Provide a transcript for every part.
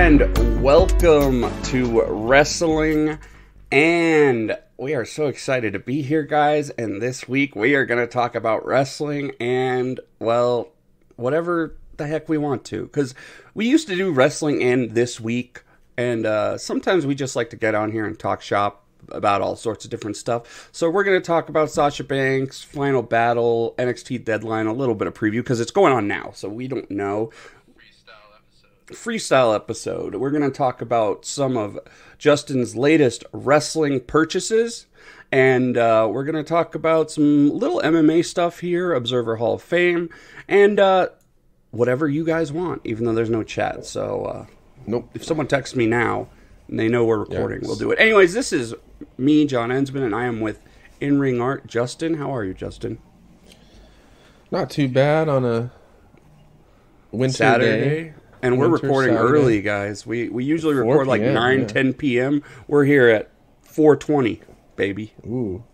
and welcome to Wrestling. And we are so excited to be here, guys. And this week we are going to talk about wrestling and, well, whatever the heck we want to. Because we used to do wrestling and this week. And sometimes we just like to get on here and talk shop about all sorts of different stuff. So we're going to talk about Sasha Banks, Final Battle, NXT Deadline, a little bit of preview because it's going on now. So we don't know. Freestyle episode. We're going to talk about some of Justin's latest wrestling purchases, and we're going to talk about some little MMA stuff here, Observer Hall of Fame, and whatever you guys want, even though there's no chat. So nope. If someone texts me now and they know we're recording, we'll do it. Anyways, this is me, John Ensman, and I am with In-Ring Art. Justin, how are you, Justin? Not too bad on a winter Saturday. day. And we're recording Saturday. Early, guys. We usually record like 9, 10 p.m. We're here at 4:20, baby. Ooh.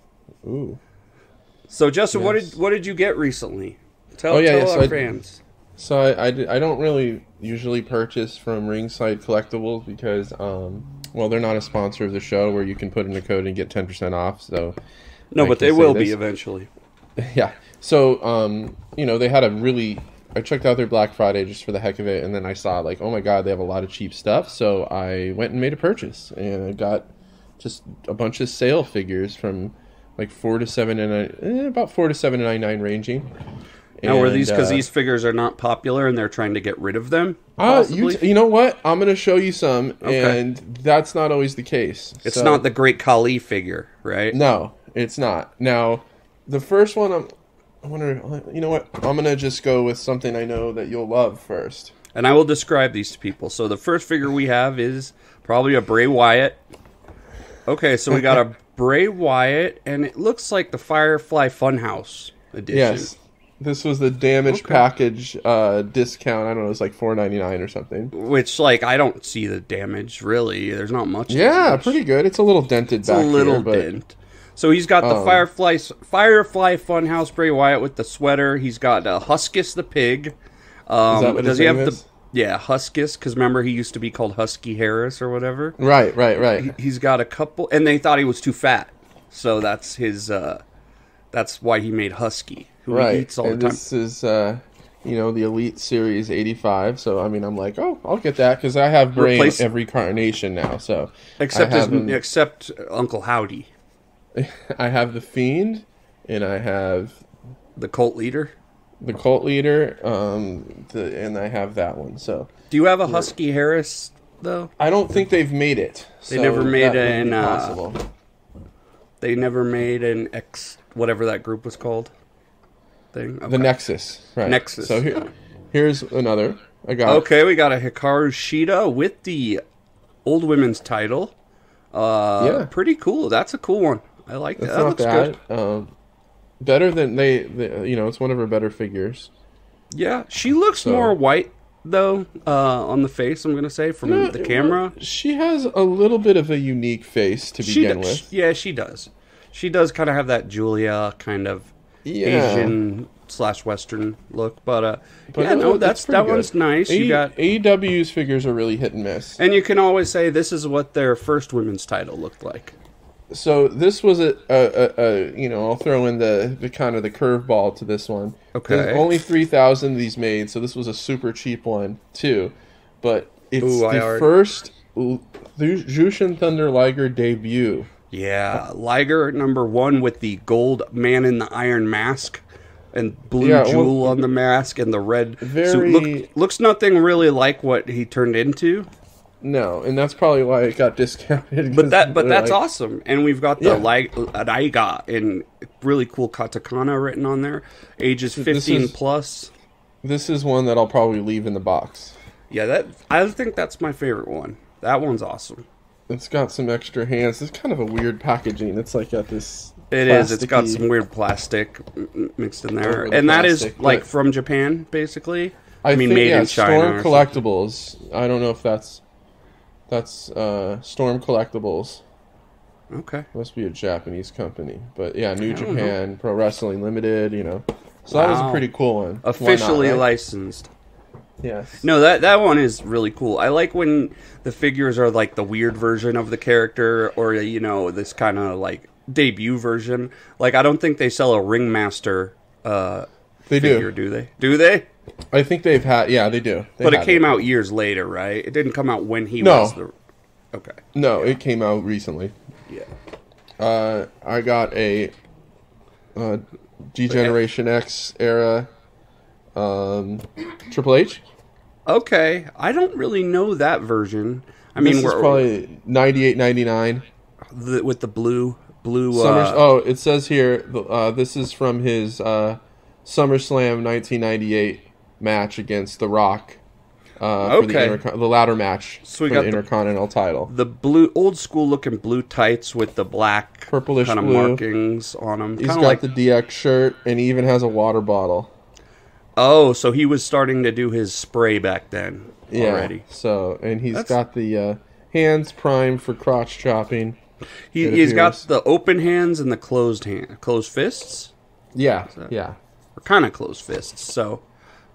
So, Justin, yes. what did you get recently? Tell our fans. So I don't really usually purchase from Ringside Collectibles because, they're not a sponsor of the show where you can put in a code and get 10% off. So no, but they will be eventually. Yeah. So, they had a really... I checked out their Black Friday just for the heck of it, and then I saw, oh my god, they have a lot of cheap stuff, so I went and made a purchase, and I got just a bunch of sale figures from, about $4 to $7.99 ranging. Now, were these because these figures are not popular, and they're trying to get rid of them, you know what? I'm going to show you some, and that's not always the case. It's not the Great Khali figure, right? No, it's not. Now, the first one, I wonder, you know what? I'm going to just go with something I know that you'll love first. And I will describe these to people. So the first figure we have is probably a Bray Wyatt. Okay, so we got a Bray Wyatt, and it looks like the Firefly Funhouse edition. Yes. This was the damaged package discount. I don't know, it's like $4.99 or something. Which, I don't see the damage, really. There's not much damage. Yeah, pretty good. It's a little dented back here. It's a little dent. So he's got the Firefly Funhouse Bray Wyatt with the sweater. He's got Huskus the pig. Is that what his name is? Yeah, Huskus, because remember he used to be called Husky Harris or whatever. Right. He's got a couple, and they thought he was too fat, so that's his. That's why he made Husky, who he eats all the time. This is the Elite Series 85. So I'm like, I'll get that because I have Bray in every carnation now. So except Uncle Howdy. I have the Fiend, and I have the Cult Leader. And I have that one. So, do you have a Husky Harris though? I don't think they've made it. They never made They never made an X, whatever that group was called. Thing. Okay. The Nexus, right? Nexus. So here's another. We got a Hikaru Shida with the Old Women's title. Pretty cool. That's a cool one. I like that. That looks bad. Good. Better than they, it's one of her better figures. Yeah, she looks more white though on the face. I'm gonna say from the camera. She has a little bit of a unique face to begin with. Yeah, she does. She does kind of have that Julia kind of Asian/Western look, but that one's nice. You got AEW's figures are really hit and miss, and you can always say this is what their first women's title looked like. So this was I'll throw in the kind of the curveball to this one. Okay. There's only 3,000 of these made, so this was a super cheap one too. But it's first Jushin Thunder Liger debut. Yeah, Liger #1 with the gold Man in the Iron mask and blue jewel on the mask and the red suit. Looks nothing really like what he turned into. No, and that's probably why it got discounted. But that's awesome. And we've got the Raiga in really cool katakana written on there. Ages 15 plus. This is one that I'll probably leave in the box. Yeah, I think that's my favorite one. That one's awesome. It's got some extra hands. It's kind of a weird packaging. It's got this... It is. It's got some weird plastic mixed in there. And that is from Japan, basically? I mean, made in China. Storm Collectibles. I don't know if that's Storm Collectibles. Okay. Must be a Japanese company. But yeah, New Japan, Pro Wrestling Limited, So that was a pretty cool one. Officially licensed. Yes. No, that one is really cool. I like when the figures are like the weird version of the character, or this kind of like debut version. Like I don't think they sell a Ringmaster They figure, do. do they? Do they? I think they've had. Yeah, they do. But it came out years later, right? It didn't come out when he was the. Okay. No, it came out recently. Yeah. I got a G Generation X era Triple H. Okay, I don't really know that version. I This mean, is probably 98, 99. With the blue. It says here. This is from his SummerSlam 1998 match against The Rock. For the ladder match so we for got the Intercontinental title. The blue, old school looking blue tights with the black Purplish kind of blue markings on them. He's got the DX shirt, and he even has a water bottle. Oh, so he was starting to do his spray back then already. So, and he's got the hands primed for crotch chopping. He's got the open hands and the closed fists. Yeah, or kind of closed fists. So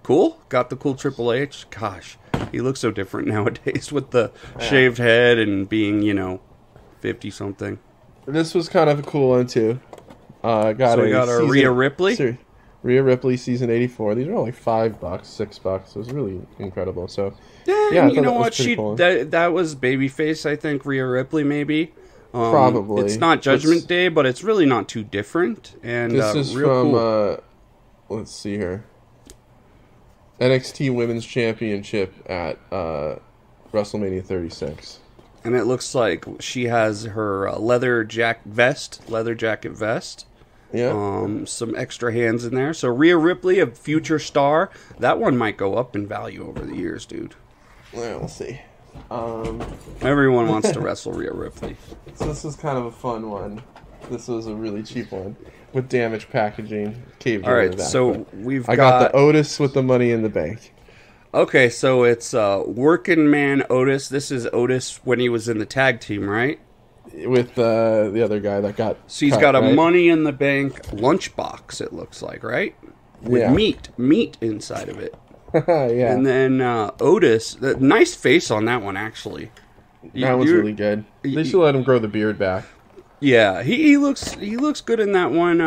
cool. Got the cool Triple H. Gosh, he looks so different nowadays with the shaved head and being 50 something. This was kind of a cool one too. We got our Rhea Ripley. Rhea Ripley, season 84. These are only $5, $6. It was really incredible. So yeah, you know what? Cool. That was babyface. I think Rhea Ripley maybe. Probably. It's not Judgment Day, but it's really not too different. And this is real from cool. Let's see here. NXT Women's Championship at WrestleMania 36. And it looks like she has her leather jacket vest. Yeah. Some extra hands in there. So Rhea Ripley, a future star. That one might go up in value over the years, dude. Yeah, we'll see. Everyone wants to wrestle Rhea Ripley. So this is kind of a fun one. This was a really cheap one with damaged packaging. All right, so I got the Otis with the Money in the Bank. Okay, so it's Working Man Otis. This is Otis when he was in the tag team, right? With the other guy that got. So he's got a Money in the Bank lunchbox. It looks like, right? With meat inside of it. Yeah. And then Otis, nice face on that one actually. That was really good. They should let him grow the beard back. Yeah, he looks good in that one.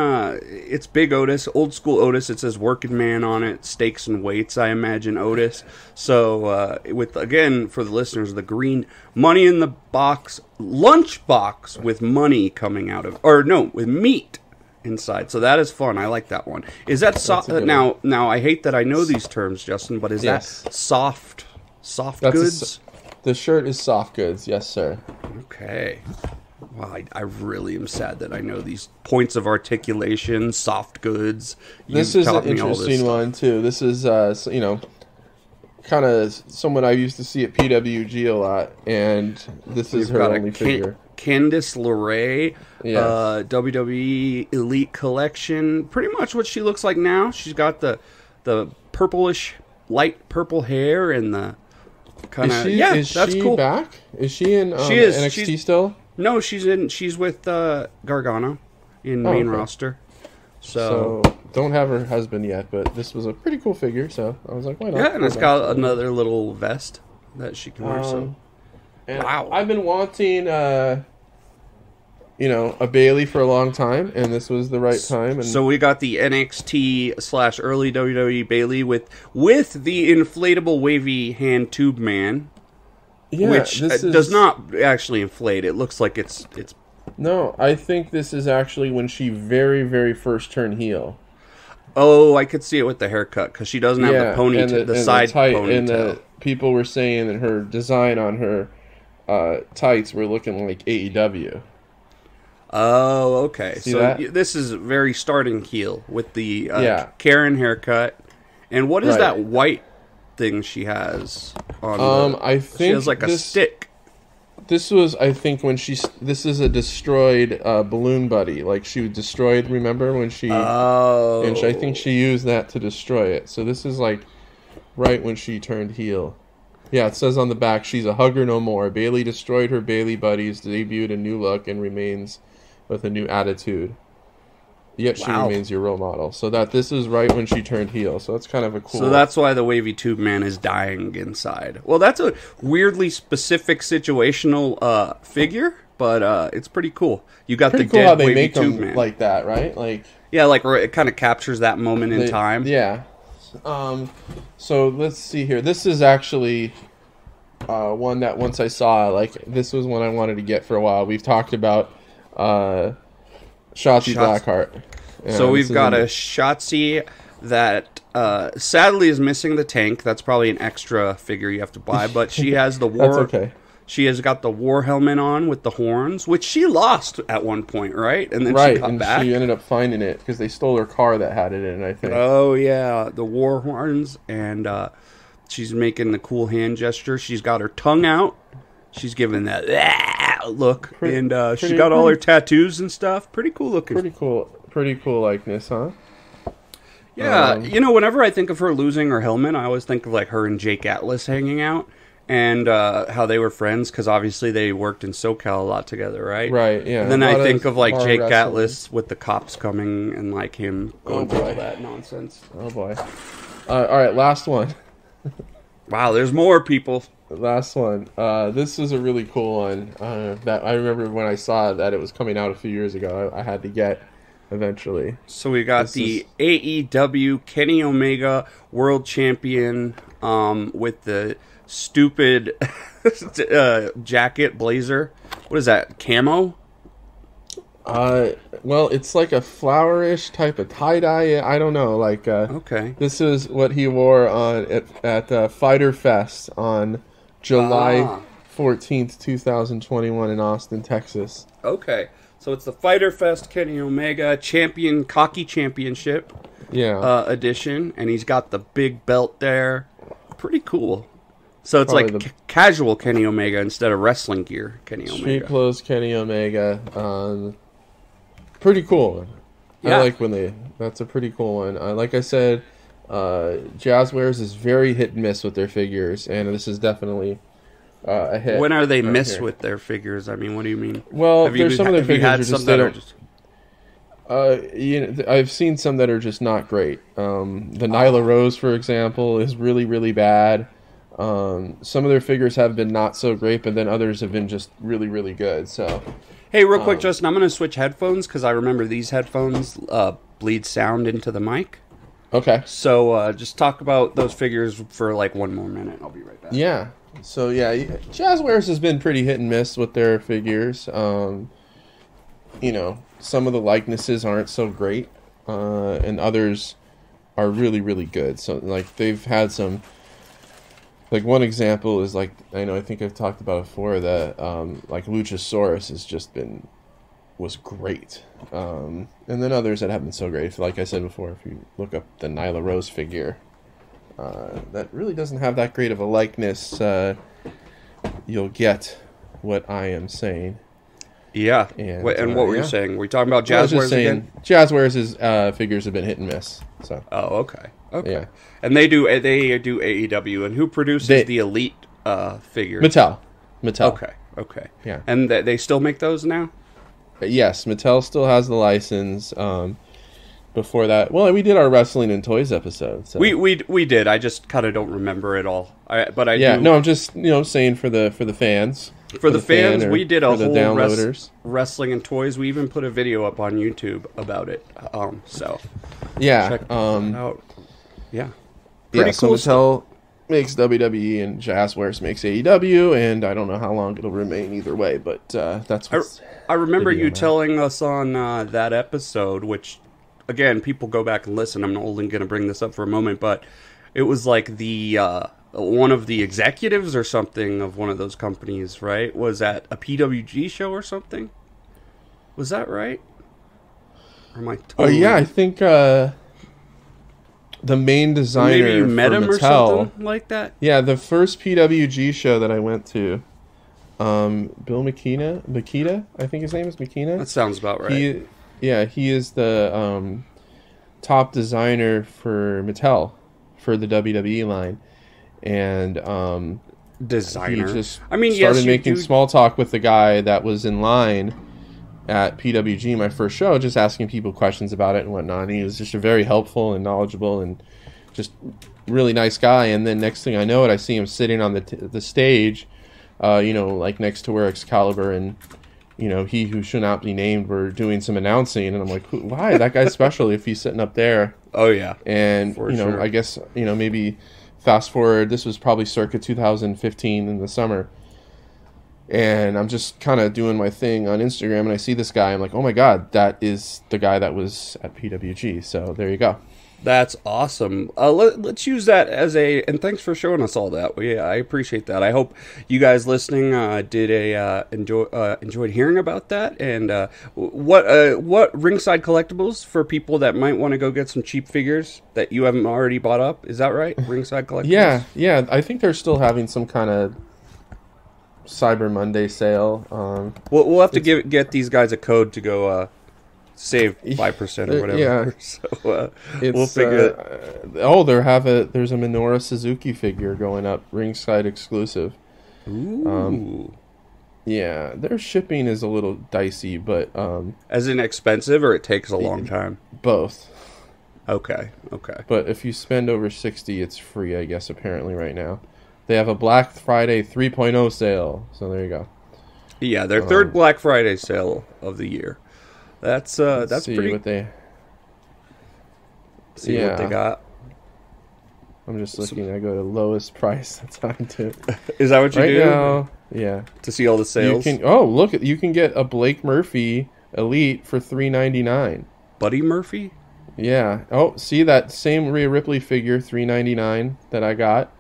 It's Big Otis, old school Otis. It says Working Man on it, stakes and weights. I imagine Otis. So with again for the listeners, the green Money in the Box lunch box with money coming out of, with meat inside. So that is fun. I like that one. Is that soft? Now I hate that I know these terms, Justin, but is that soft goods? The shirt is soft goods. Yes, sir. Okay. Wow, I really am sad that I know these points of articulation, soft goods. This is an interesting one, too. This is, kind of someone I used to see at PWG a lot, and this is her only figure. Candice LeRae, WWE Elite Collection. Pretty much what she looks like now. She's got the purplish, light purple hair and the kind of... Is that's she cool. back? Is she in NXT still? No, she's with Gargano in main roster. So don't have her husband yet, but this was a pretty cool figure, so I was like, why not? Yeah, and it's got another little vest that she can wear. Wow. I've been wanting a Bayley for a long time, and this was the right time. And so we got the NXT / early WWE Bayley with the inflatable wavy hand tube man. Yeah, which does not actually inflate. It looks like it's. No, I think this is actually when she very, very first turned heel. Oh, I could see it with the haircut because she doesn't have the ponytail, the side ponytail. And the people were saying that her design on her tights were looking like AEW. Oh, okay. See that? This is very starting heel with the Karen haircut. And what is that white thing she has on? I think she has like a stick. This was, I think, when this is a destroyed balloon buddy. Like she destroyed. Remember when she? Oh. And I think she used that to destroy it. So this is like right when she turned heel. Yeah, it says on the back, she's a hugger no more. Bayley destroyed her Bayley buddies, debuted a new look, and remains with a new attitude. Yet she remains your role model. So that this is right when she turned heel. So that's kind of a cool... So that's why the Wavy Tube Man is dying inside. Well, that's a weirdly specific situational figure, but it's pretty cool. You got pretty the cool dead how they Wavy make Tube them Man. like that, right? Like yeah, like it kind of captures that moment in time. Yeah. So let's see here. This is actually one that once I saw, like, this was one I wanted to get for a while. We've talked about Shotzi Blackheart. So we've got a Shotzi that sadly is missing the tank. That's probably an extra figure you have to buy, but she has the war. That's okay. She has got the war helmet on with the horns, which she lost at one point, right? And then she got back. She ended up finding it because they stole her car that had it in it, I think. Oh yeah, the war horns, and she's making the cool hand gesture. She's got her tongue out. She's giving that look, and she got all her tattoos and stuff. Pretty cool looking. Pretty cool likeness, huh? Yeah, whenever I think of her losing her helmet, I always think of like her and Jake Atlas hanging out, and how they were friends because obviously they worked in SoCal a lot together, right? Right. Yeah. And then I think of like Jake Atlas with the cops coming and like him going through all that nonsense. Oh boy! All right, last one. Wow, there's more people. Last one. This is a really cool one that I remember when I saw that it was coming out a few years ago. I had to get eventually. So we got AEW Kenny Omega World Champion with the stupid jacket blazer. What is that? Camo? Well, it's like a flowerish type of tie-dye. I don't know. Like, okay. This is what he wore on at Fighter Fest on July 14th, 2021 in Austin, Texas. Okay. So it's the Fighter Fest Kenny Omega Cocky Championship edition, and he's got the big belt there. Pretty cool. So it's probably like casual Kenny Omega instead of wrestling gear Kenny Omega. Street clothes Kenny Omega. Pretty cool. Yeah. I like when that's a pretty cool one. Like I said, Jazzwares is very hit and miss with their figures, and this is definitely a hit. When are they miss with their figures? I mean, what do you mean? Well, there's some of their figures I've seen some that are just not great. The Nyla Rose, for example, is really, really bad. Some of their figures have been not so great, but then others have been just really, really good. So, hey, real quick, Justin, I'm going to switch headphones because I remember these headphones bleed sound into the mic. Okay. So just talk about those figures for like one more minute. I'll be right back. Yeah. So yeah, Jazzwares has been pretty hit and miss with their figures. Some of the likenesses aren't so great, and others are really, really good. So like they've had some. Like one example is like I think I've talked about it before that like Luchasaurus was great, and then others that haven't been so great. Like I said before, if you look up the Nyla Rose figure, that really doesn't have that great of a likeness. You'll get what I am saying. Yeah. And what were you saying? Were you talking about Jazzwares again? Jazzwares' figures have been hit and miss. So. Oh, okay. Okay. Yeah. And they do AEW, and who produces the Elite figures? Mattel. Okay. Yeah. And they still make those now? Yes, Mattel still has the license. Before that, well, we did our wrestling and toys episode. So. We did. I just kind of don't remember it all. But I do. No, I'm just saying for the fans. For the fans, we did a whole wrestling and toys. We even put a video up on YouTube about it. Check that out. Yeah. Pretty cool. So Mattel makes WWE and Jazzwares makes AEW, and I don't know how long it'll remain either way, but that's what I remember you telling us on that episode, which, again, people go back and listen. I'm only going to bring this up for a moment, but it was like the one of the executives or something of one of those companies, right, was at a PWG show or something. Was that right? Or am I totally... yeah, I think the main designer maybe you met him Mattel, or something like that. Yeah, the first PWG show that I went to, Bill Makita, I think his name is Makita. That sounds about right. He is the top designer for Mattel for the WWE line. And designer. He just started making small talk with the guy that was in line at PWG, my first show, just asking people questions about it and whatnot. And he was just a very helpful and knowledgeable and just really nice guy. And then next thing I know I see him sitting on the stage, like next to where Excalibur and he who should not be named were doing some announcing, and I'm like, why? That guy's special if he's sitting up there. Oh yeah. And sure. I guess maybe fast forward, this was probably circa 2015 in the summer, and I'm just kind of doing my thing on Instagram, and I see this guy. I'm like, oh my god, that is the guy that was at PWG. So there you go. That's awesome. Let's use that as and thanks for showing us all that. I appreciate that. I hope you guys listening enjoyed hearing about that. And what Ringside Collectibles, for people that might want to go get some cheap figures that you haven't already bought up, is that right? Ringside Collectibles. Yeah. I think they're still having some kind of Cyber Monday sale. We'll have to get these guys a code to go. Save 5% or whatever. Yeah. So we'll figure it. There's a Minoru Suzuki figure going up, ringside exclusive. Ooh. Yeah, their shipping is a little dicey, but as in expensive, or it takes a long time? Both. Okay. But if you spend over 60, it's free, I guess, apparently right now. They have a Black Friday 3.0 sale, so there you go. Yeah, their third Black Friday sale of the year. That's pretty. What they got. I'm just looking. I go to lowest price. That's how I do. Is that what you do? Now, yeah. To see all the sales. You can get a Blake Murphy Elite for $3.99. Buddy Murphy. Yeah. Oh, see that same Rhea Ripley figure, $3.99 that I got.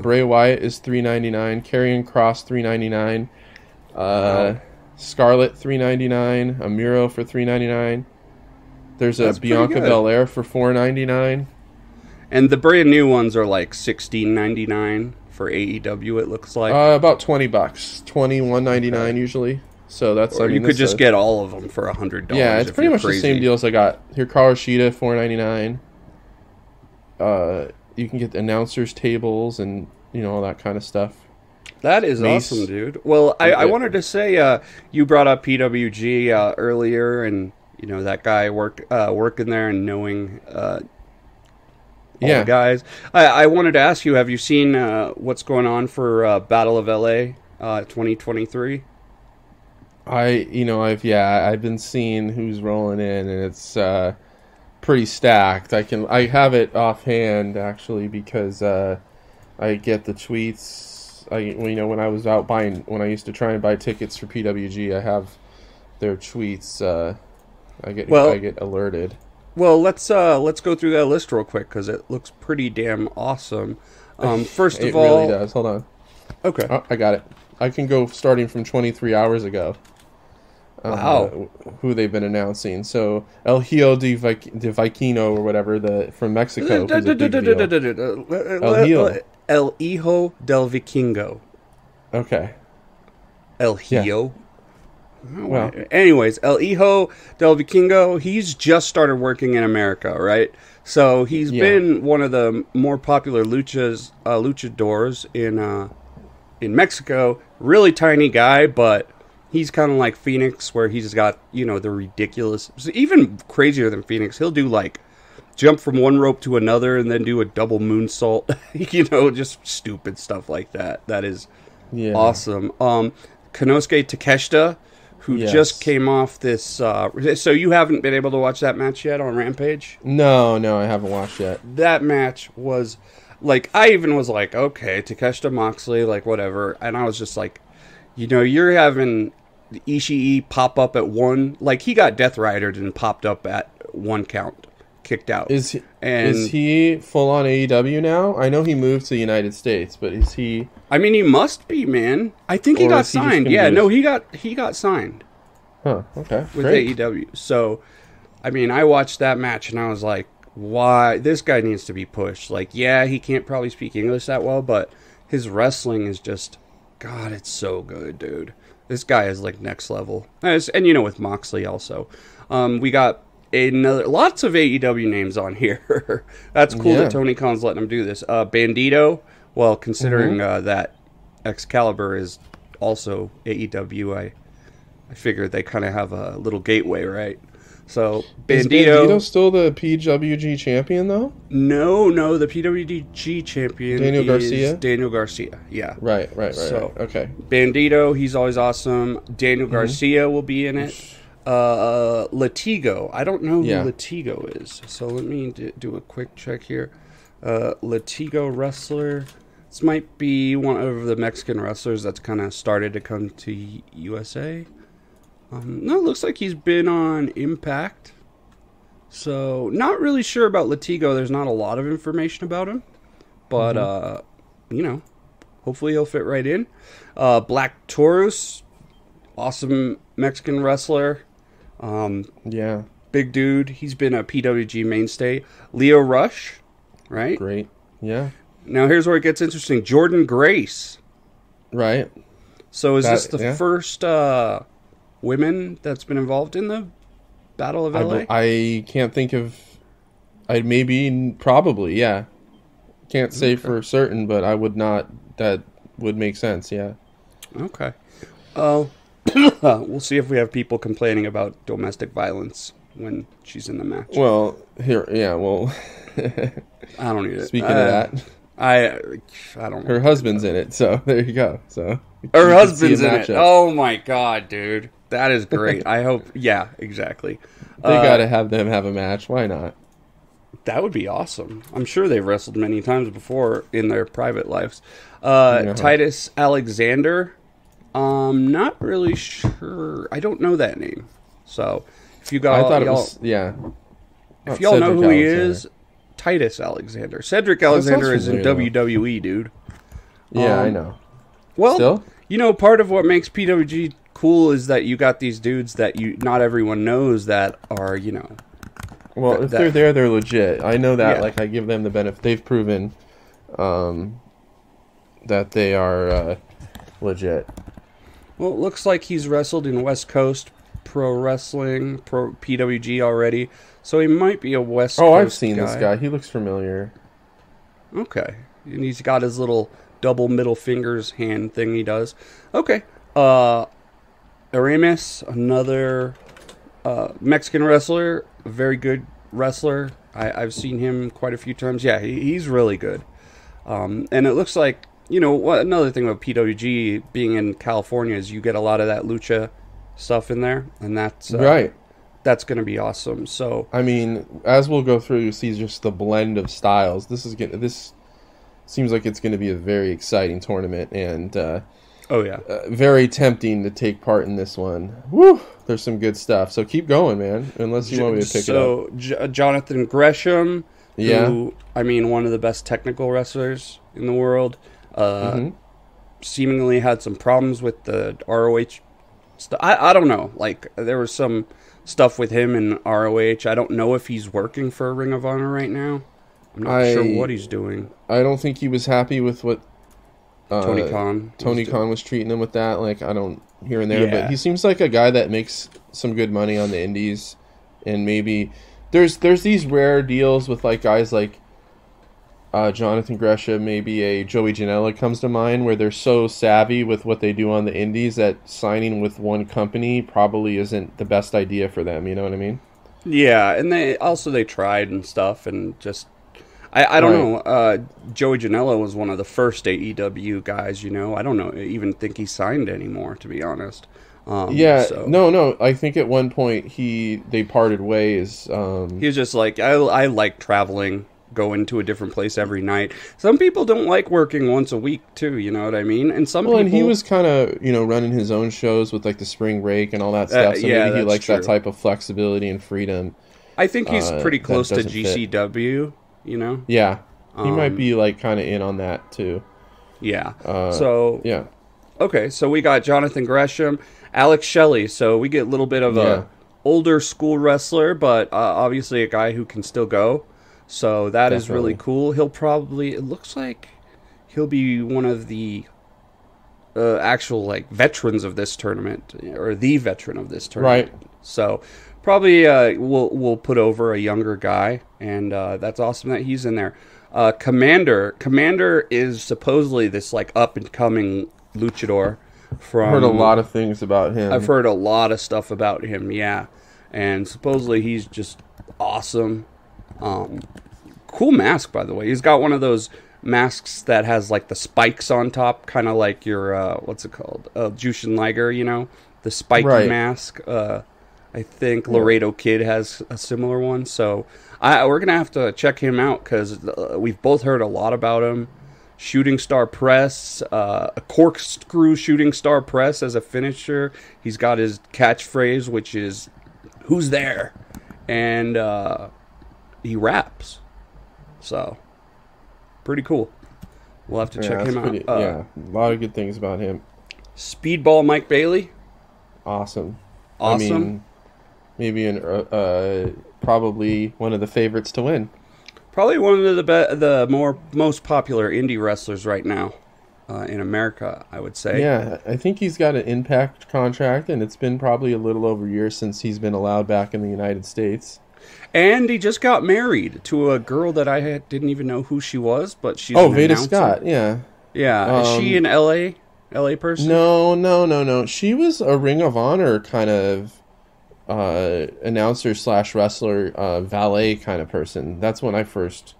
Bray Wyatt is $3.99. Karrion Kross $3.99. Scarlett $3.99, a Miro for $3.99. There's a Bianca Belair for $4.99. And the brand new ones are like $16.99 for AEW. It looks like about $20, $21.99 usually. So that's you could just get all of them for $100. Yeah, it's pretty much the same deal as I got here. Karoshita $4.99. You can get the announcers tables and all that kind of stuff. That is awesome, dude. Well, I wanted to say you brought up PWG earlier, and that guy working there and knowing all the guys. I wanted to ask you: have you seen what's going on for Battle of LA 2023? I've been seeing who's rolling in, and it's pretty stacked. I have it offhand actually because I get the tweets. When I was out when I used to try and buy tickets for PWG, I have their tweets. I get alerted. Well, let's go through that list real quick because it looks pretty damn awesome. First of all, it really does. Hold on. Okay. Oh, I got it. I can go starting from 23 hours ago. Wow. Who they've been announcing. So El Hijo de Viquino or whatever from Mexico. Who's a big deal. El Hijo del Vikingo. Okay. El Hijo. Yeah. Well, anyways, El Hijo del Vikingo, he's just started working in America, right? So he's been one of the more popular luchadors in Mexico. Really tiny guy, but he's kind of like Phoenix, where he's got, the ridiculous, even crazier than Phoenix. He'll do like jump from one rope to another and then do a double moonsault. Just stupid stuff like that. That is awesome. Konosuke Takeshita, who just came off this. So you haven't been able to watch that match yet on Rampage? No, I haven't watched yet. That match was like, I even was like, okay, Takeshita Moxley, like whatever. And I was just like, you're having Ishii pop up at one. Like he got Death Ridered and popped up at one count. Kicked out. Is he full on AEW now? I know he moved to the United States, but is he? I mean, he must be, man. I think he got signed. Yeah, no, he got signed. Huh. Okay. With Great. AEW. So, I mean, I watched that match and I was like, why? This guy needs to be pushed. Like, yeah, he can't probably speak English that well, but his wrestling is just, God, it's so good, dude. This guy is like next level. And with Moxley also, we got lots of AEW names on here. That's cool that Tony Khan's letting him do this. Bandito, well, considering that Excalibur is also AEW, I figured they kind of have a little gateway, right? So Is Bandito still the PWG champion though? No, the PWG champion Daniel is Garcia? Daniel Garcia. Yeah. Right. So Okay. Bandito, he's always awesome. Daniel Garcia will be in it. Latigo, I don't know who Latigo is, so let me do a quick check here. Latigo wrestler. This might be one of the Mexican wrestlers that's kind of started to come to USA. No, it looks like he's been on Impact. So, not really sure about Latigo. There's not a lot of information about him. But, you know, hopefully he'll fit right in. Black Taurus, awesome Mexican wrestler. Yeah. Big dude. He's been a PWG mainstay. Leo Rush, right? Great. Yeah. Now, here's where it gets interesting. Jordan Grace. Right. So, is this the first women that's been involved in the Battle of LA? I can't think of... Probably, yeah. Can't say for certain, but I would not... That would make sense, yeah. Okay. We'll see if we have people complaining about domestic violence when she's in the match. Well, I don't need it. Speaking of that... I don't. Her husband's in it, so there you go. So her husband's in it. Oh my god, dude, that is great. I hope. Yeah, exactly. They gotta have them have a match. Why not? That would be awesome. I'm sure they've wrestled many times before in their private lives. Titus Alexander. Not really sure. I don't know that name. So if you got, I thought it was If y'all know who he is. Titus Alexander. Cedric Alexander is in WWE, dude. Yeah, I know. Well, still? You know, part of what makes PWG cool is that you got these dudes that not everyone knows that are, you know. Well, if they're there, they're legit. I know that. Yeah. Like, I give them the benefit. They've proven that they are legit. Well, it looks like he's wrestled in West Coast Pro Wrestling, Pro PWG already. So he might be a West Coast I've seen this guy. He looks familiar. Okay. And he's got his little double middle fingers hand thing he does. Okay. Aramis, another Mexican wrestler. A very good wrestler. I've seen him quite a few times. Yeah, he's really good. And it looks like, you know, another thing about PWG being in California is you get a lot of that lucha stuff in there. And that's... right. That's going to be awesome. So I mean, as we'll go through, you see just the blend of styles. This seems like it's going to be a very exciting tournament, and very tempting to take part in this one. Woo! There's some good stuff. So keep going, man. Unless you want me to pick it up. So Jonathan Gresham, who, I mean, one of the best technical wrestlers in the world, seemingly had some problems with the ROH stuff. I don't know. Like, there was some stuff with him in ROH. I don't know if he's working for Ring of Honor right now. I'm not sure what he's doing. I don't think he was happy with what Tony Khan was treating him with that. Like, I don't here and there, but he seems like a guy that makes some good money on the indies, and maybe there's these rare deals with like guys like Jonathan Gresham, maybe a Joey Janela comes to mind, where they're so savvy with what they do on the indies that signing with one company probably isn't the best idea for them. You know what I mean? Yeah, and they tried and stuff, and just I don't know. Joey Janela was one of the first AEW guys. You know, I don't know, even think he signed anymore, to be honest. No. I think at one point they parted ways. He was just like, I like traveling. Going to a different place every night. Some people don't like working once a week too, you know what I mean? And people... and he was kind of, you know, running his own shows with like the spring break and all that stuff, so maybe he likes that type of flexibility and freedom. I think he's pretty close to GCW, you know? Yeah. He might be like kind of in on that too. Yeah. Yeah. Okay, so we got Jonathan Gresham, Alex Shelley, so we get a little bit of a older school wrestler, but obviously a guy who can still go. So that is really cool. It looks like he'll be one of the actual like veterans of this tournament, or the veteran of this tournament. Right. So probably we'll put over a younger guy, and that's awesome that he's in there. Commander is supposedly this like up and coming luchador. From I've heard a lot of things about him. I've heard a lot of stuff about him, yeah. And supposedly he's just awesome. Cool mask, by the way. He's got one of those masks that has like the spikes on top, kind of like your what's it called? Jushin Liger, you know, the spiky mask. I think Laredo Kid has a similar one, so we're gonna have to check him out because we've both heard a lot about him. Shooting star press, a corkscrew shooting star press as a finisher. He's got his catchphrase, which is "Who's there?" and he raps. So pretty cool. We'll have to check him out. A lot of good things about him. Speedball Mike Bailey. Awesome. I mean, maybe probably one of the favorites to win. Probably one of the most popular indie wrestlers right now in America, I would say. Yeah, I think he's got an Impact contract, and it's been probably a little over a year since he's been allowed back in the United States. And he just got married to a girl that I didn't even know who she was, but she's Veda Scott, yeah. Yeah, is she an LA person? No. She was a Ring of Honor kind of announcer / wrestler, valet kind of person. That's when I first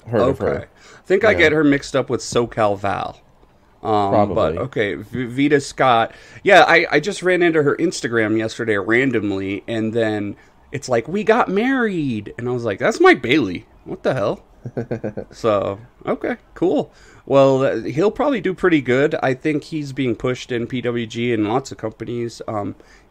heard of her. I think I get her mixed up with SoCal Val. Probably. But okay, Veda Scott. Yeah, I just ran into her Instagram yesterday randomly, and then it's like, we got married. And I was like, that's Mike Bailey. What the hell? So, okay, cool. Well, he'll probably do pretty good. I think he's being pushed in PWG and lots of companies.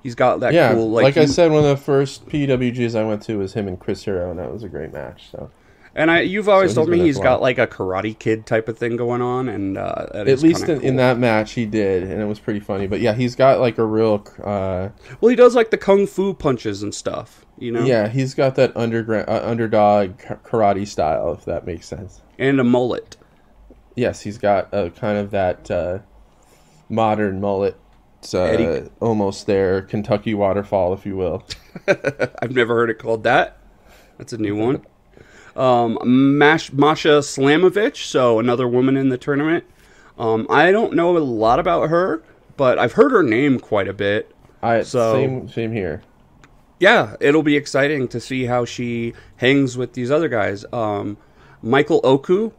He's got that cool... like I said, one of the first PWGs I went to was him and Chris Hero, and that was a great match. So, and you've always told me he's got like a Karate Kid type of thing going on, and at least in that match he did, and it was pretty funny. But yeah, he's got like a real... well, he does like the kung fu punches and stuff, you know? Yeah, he's got that underdog karate style, if that makes sense. And a mullet. Yes, he's got a kind of that modern mullet. Almost there, Kentucky waterfall, if you will. I've never heard it called that. That's a new one. Masha Slamovich, so another woman in the tournament. I don't know a lot about her, but I've heard her name quite a bit. Same here. Yeah, it'll be exciting to see how she hangs with these other guys. Michael Oku.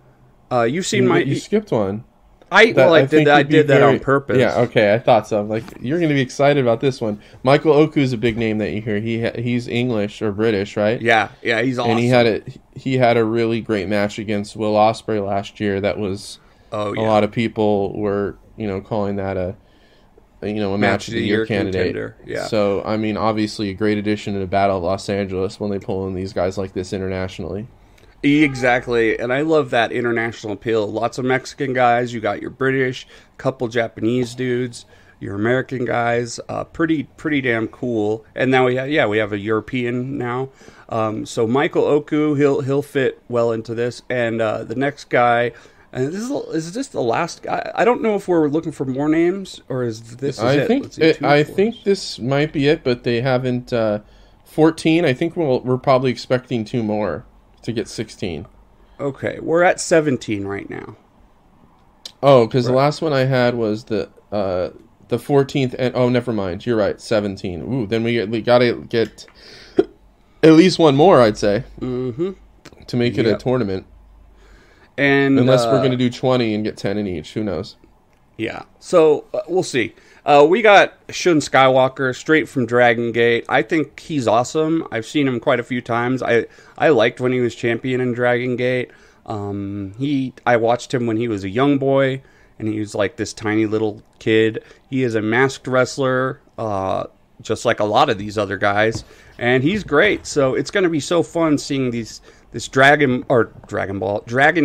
You've seen You skipped one. I did that on purpose. Yeah, okay, I thought so. Like, you're going to be excited about this one. Michael Oku is a big name that you hear. He's English or British, right? Yeah, he's awesome. And he had a really great match against Will Ospreay last year. That was a lot of people were calling that a match of the year candidate. Contender. Yeah. So I mean, obviously a great addition to the Battle of Los Angeles when they pull in these guys like this internationally. Exactly, and I love that international appeal. Lots of Mexican guys. You got your British, couple Japanese dudes, your American guys. Pretty damn cool. And now we have a European now. So Michael Oku, he'll fit well into this. And the next guy, and is this the last guy? I don't know if we're looking for more names or is this? I think this might be it, but they haven't. 14. I think we're probably expecting 2 more to get 16. Okay, we're at 17 right now. Oh, because the last one I had was the 14th, and never mind. You're right, 17. Ooh, then we gotta get at least 1 more, I'd say, to make it a tournament. And unless we're gonna do 20 and get 10 in each, who knows? Yeah, so we'll see. We got Shun Skywalker straight from Dragon Gate. I think he's awesome. I've seen him quite a few times. I liked when he was champion in Dragon Gate. I watched him when he was a young boy, and he was like this tiny little kid. He is a masked wrestler, just like a lot of these other guys, and he's great. So it's going to be so fun seeing this Dragon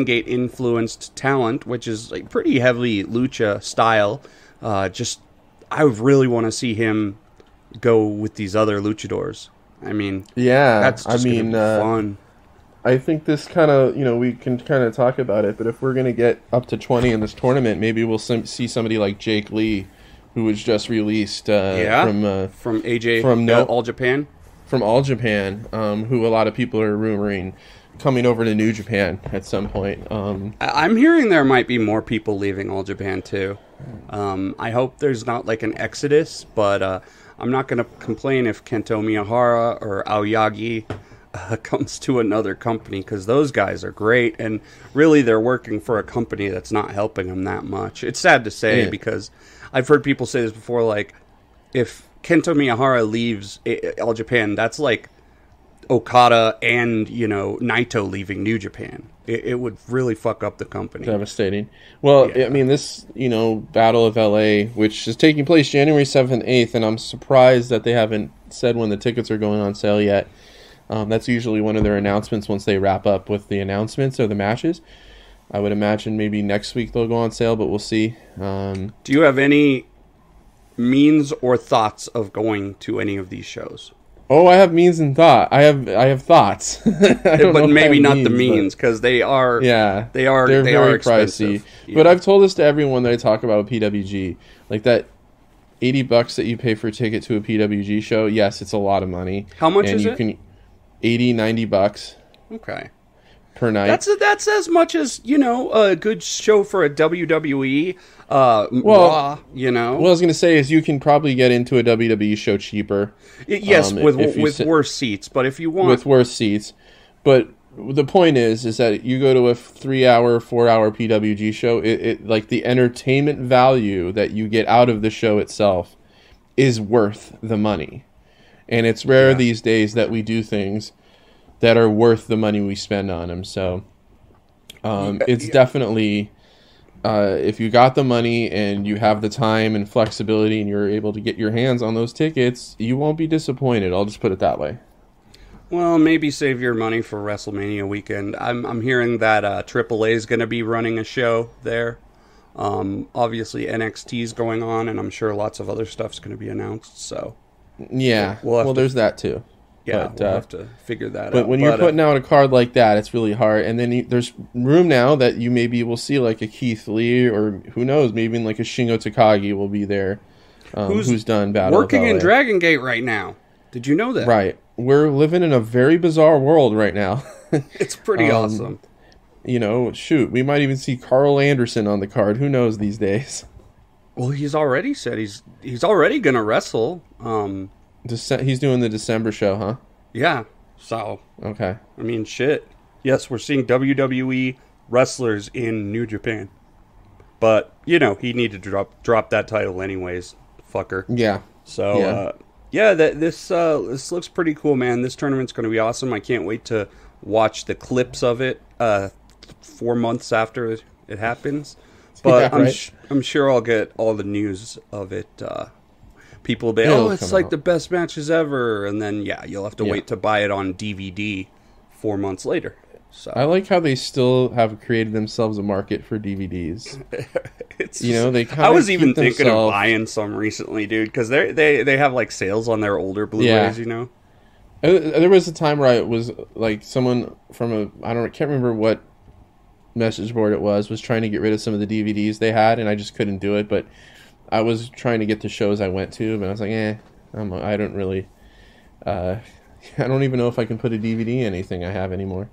Gate influenced talent, which is like pretty heavily lucha style. I really want to see him go with these other luchadors. I mean, that's just gonna be fun. I think this kind of, we can kind of talk about it, but if we're going to get up to 20 in this tournament, maybe we'll see somebody like Jake Lee, who was just released from AJ from All Japan. From All Japan, who a lot of people are rumoring coming over to New Japan at some point. I'm hearing there might be more people leaving All Japan too. I hope there's not like an exodus, but I'm not going to complain if Kento Miyahara or Aoyagi comes to another company, because those guys are great, and really they're working for a company that's not helping them that much. It's sad to say, because I've heard people say this before, like, if Kento Miyahara leaves All Japan, that's like Okada and, Naito leaving New Japan. It would really fuck up the company. Devastating. Well, yeah. I mean, this, Battle of LA, which is taking place January 7th and 8th, and I'm surprised that they haven't said when the tickets are going on sale yet. That's usually one of their announcements once they wrap up with the announcements or the matches. I would imagine maybe next week they'll go on sale, but we'll see. Do you have any means or thoughts of going to any of these shows? Oh, I have means and thought. I have thoughts, but maybe not the means, because they are they're very pricey. Yeah. But I've told this to everyone that I talk about with PWG, like that $80 that you pay for a ticket to a PWG show. Yes, it's a lot of money. How much is it? $80-$90. Okay. Per night. That's as much as a good show for a WWE. Raw, What I was gonna say is you can probably get into a WWE show cheaper. Yes, with worse seats. But if you want with worse seats, but the point is that you go to a 3-hour, 4-hour PWG show. It like the entertainment value that you get out of the show itself is worth the money, and it's rare these days that we do things that are worth the money we spend on them. So it's definitely, if you got the money and you have the time and flexibility and you're able to get your hands on those tickets, you won't be disappointed. I'll just put it that way. Well, maybe save your money for WrestleMania weekend. I'm hearing that AAA is going to be running a show there. Obviously NXT is going on, and I'm sure lots of other stuff's going to be announced. So yeah, there's that too. Yeah, we'll have to figure that out. But when you're putting out a card like that, it's really hard. And then there's room now that you maybe will see like a Keith Lee, or who knows, maybe like a Shingo Takagi will be there, who's done Battle working in Dragon Gate right now. Did you know that? Right. We're living in a very bizarre world right now. It's pretty awesome. Shoot, we might even see Carl Anderson on the card. Who knows these days? Well, he's already said he's already going to wrestle. He's doing the December show, huh? Yeah. So. Okay. I mean, shit. Yes, we're seeing WWE wrestlers in New Japan. But, he needed to drop that title anyways, fucker. Yeah. So, this looks pretty cool, man. This tournament's going to be awesome. I can't wait to watch the clips of it 4 months after it happens. But yeah, right. I'm sure I'll get all the news of it. People will be, it's like the best matches ever. And then, you'll have to wait to buy it on DVD 4 months later. So I like how they still have created themselves a market for DVDs. I was even thinking of buying some recently, dude, because they have like sales on their older Blu-rays, There was a time where I was like someone from can't remember what message board it was trying to get rid of some of the DVDs they had, and I just couldn't do it. But I was trying to get the shows I went to, but I was like, I don't really, I don't even know if I can put a DVD in anything I have anymore.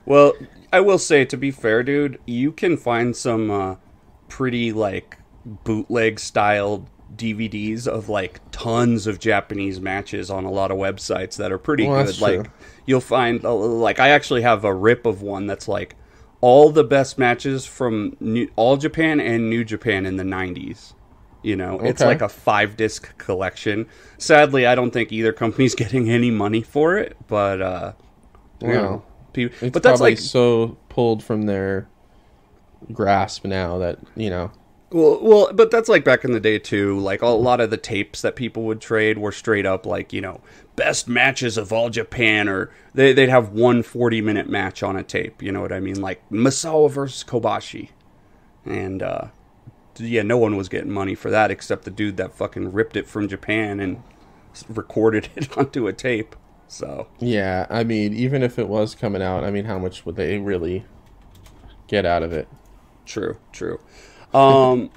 Well, I will say, to be fair, dude, you can find some pretty, like, bootleg-styled DVDs of, like, tons of Japanese matches on a lot of websites that are pretty good. That's like, true. You'll find, like, I actually have a rip of one that's, like, all the best matches from All Japan and New Japan in the 90s. It's like a 5-disc collection. Sadly, I don't think either company's getting any money for it, but, it's but that's probably like so pulled from their grasp now that Well, but that's like back in the day too. Like a lot of the tapes that people would trade were straight up like best matches of All Japan, or they'd have one 40-minute match on a tape. You know what I mean? Like Misawa versus Kobashi, and no one was getting money for that except the dude that fucking ripped it from Japan and recorded it onto a tape. So yeah, I mean, even if it was coming out, I mean, how much would they really get out of it? True. Well,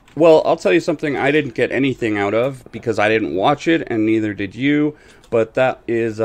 I'll tell you something I didn't get anything out of because I didn't watch it, and neither did you. But that is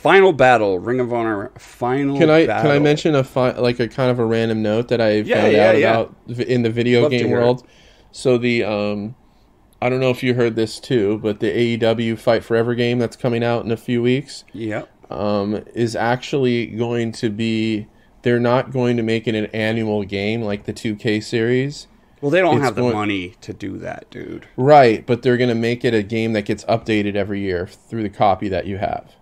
Final battle, Ring of Honor final battle. Can I mention a kind of a random note that I found out about in the video game world? So the I don't know if you heard this too, but the AEW Fight Forever game that's coming out in a few weeks, is actually going to be. They're not going to make it an annual game like the 2K series. Well, they don't have the money to do that, dude. Right, but they're going to make it a game that gets updated every year through the copy that you have.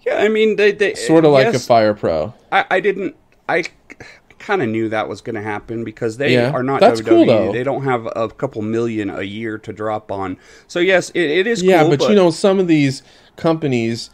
Yeah, I mean, they sort of like a Fire Pro. I kind of knew that was going to happen because they are not that's WWE. Cool, though. They don't have a couple million a year to drop on. So yes, it is cool. Yeah, but you know, some of these companies,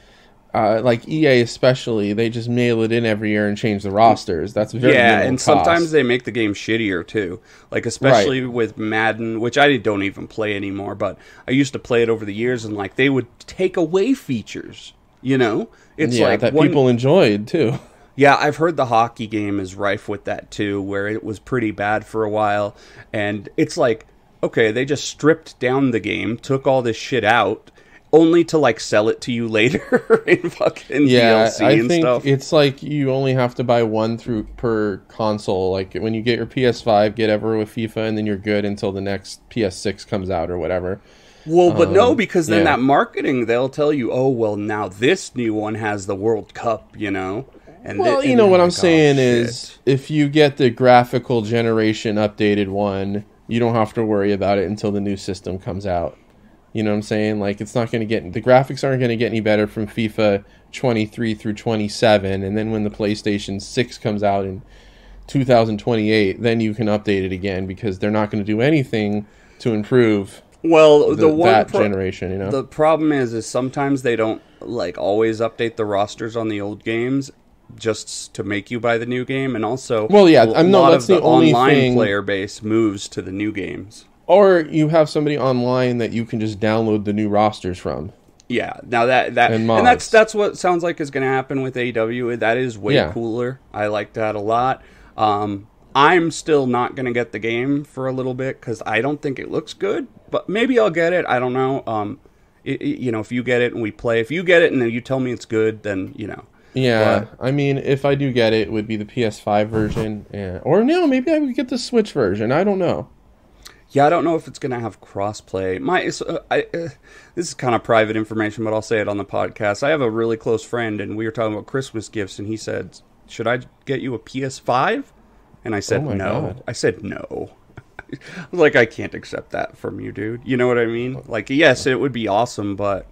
like EA especially, they just mail it in every year and change the rosters. That's very and cost. Sometimes they make the game shittier too. Like especially with Madden, which I don't even play anymore, but I used to play it over the years, and like they would take away features. You know, it's like that people enjoyed too. Yeah, I've heard the hockey game is rife with that too, where it was pretty bad for a while, and it's like, okay, they just stripped down the game, took all this shit out, only to like sell it to you later in fucking DLC and stuff. It's like you only have to buy one per console. Like when you get your PS5, get ever with FIFA, and then you're good until the next PS6 comes out or whatever. Well, but no, because then that marketing, they'll tell you, oh, well, now this new one has the World Cup, you know? And you know what I'm saying is, if you get the graphical generation updated one, you don't have to worry about it until the new system comes out. You know what I'm saying? Like, it's not going to get... The graphics aren't going to get any better from FIFA 23 through 27, and then when the PlayStation 6 comes out in 2028, then you can update it again, because they're not going to do anything to improve... Well, generation, you know. The problem is sometimes they don't like always update the rosters on the old games just to make you buy the new game, and also a lot of the online player base moves to the new games. Or you have somebody online that you can just download the new rosters from. Yeah, now that's what sounds like is going to happen with AEW. That is way cooler. I like that a lot. I'm still not going to get the game for a little bit because I don't think it looks good, but maybe I'll get it. I don't know. You know, if you get it and we play, if you get it and then you tell me it's good, then, you know. Yeah, but, I mean, if I do get it, it would be the PS5 version. Or no, maybe I would get the Switch version. I don't know. Yeah, I don't know if it's going to have crossplay. This is kind of private information, but I'll say it on the podcast. I have a really close friend, and we were talking about Christmas gifts, and he said, should I get you a PS5? And I said, no. God. I said, no. I was like, I can't accept that from you, dude. You know what I mean? Like, yes, it would be awesome, but...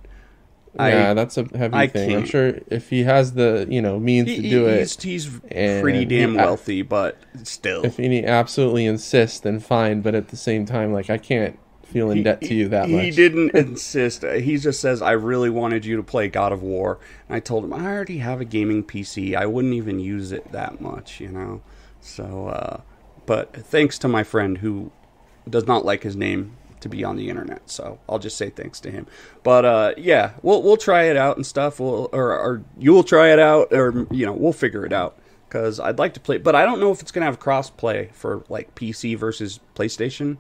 that's a heavy thing. I'm sure if he has the, means to do it... He's pretty damn wealthy, but still. If he absolutely insists, then fine. But at the same time, like, I can't feel in debt to you that much. He didn't insist. He just says, I really wanted you to play God of War. And I told him, I already have a gaming PC. I wouldn't even use it that much, you know? So, but thanks to my friend who does not like his name to be on the internet, so I'll just say thanks to him. But yeah, we'll try it out and stuff. Or you'll try it out, or we'll figure it out because I'd like to play. But I don't know if it's gonna have cross play for like PC versus PlayStation.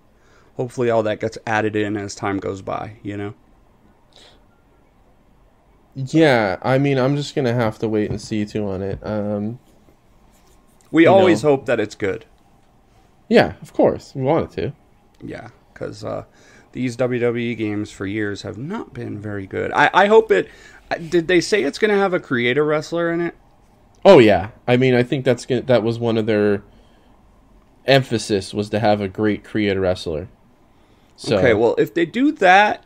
Hopefully, all that gets added in as time goes by. Yeah, I mean, I'm just gonna have to wait and see too on it. We always hope that it's good. Yeah, of course. We want it to. Yeah, because these WWE games for years have not been very good. I hope it... Did they say it's going to have a creator wrestler in it? Oh, yeah. I mean, I think that was one of their emphasis, was to have a great creator wrestler. So, okay, well, if they do that,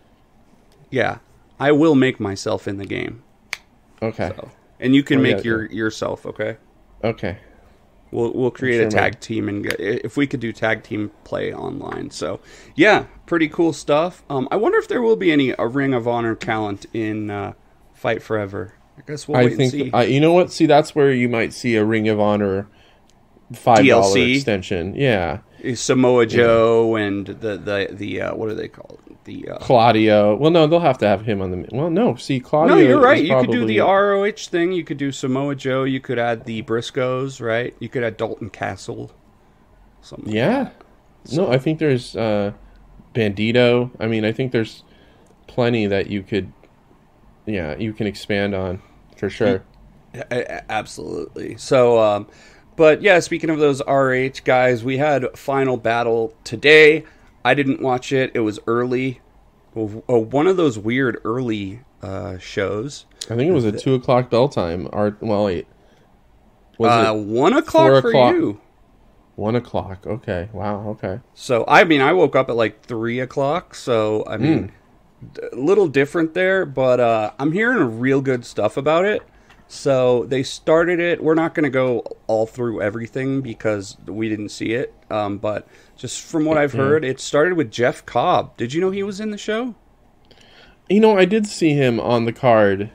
yeah, I will make myself in the game. Okay. So, and you can make yourself, okay? Okay. We'll create a tag team, and if we could do tag team play online. So, yeah, pretty cool stuff. I wonder if there will be a Ring of Honor talent in Fight Forever. I guess we'll wait and see. You know what? See, that's where you might see a Ring of Honor $5 extension. Yeah. Samoa Joe and the what are they called? Claudio. Well, no, they'll have to have him on the... Well, no, see, Claudio... No, you're right. You could do the ROH thing. You could do Samoa Joe. You could add the Briscoes, right? You could add Dalton Castle. Something like that. No, I think there's Bandito. I mean, I think there's plenty that you could... Yeah, you can expand on. for sure. Absolutely. So, but yeah, speaking of those RH guys, we had Final Battle today. I didn't watch it. It was early. One of those weird early shows. I think it was a 2:00 bell time. Well, wait. Was it 1:00 for you? 1:00. Okay. Wow. Okay. So I mean, I woke up at like 3:00. So I mean, a little different there, but I'm hearing real good stuff about it. So they started it. We're not going to go all through everything because we didn't see it. But just from what I've heard, it started with Jeff Cobb. Did you know he was in the show? I did see him on the card.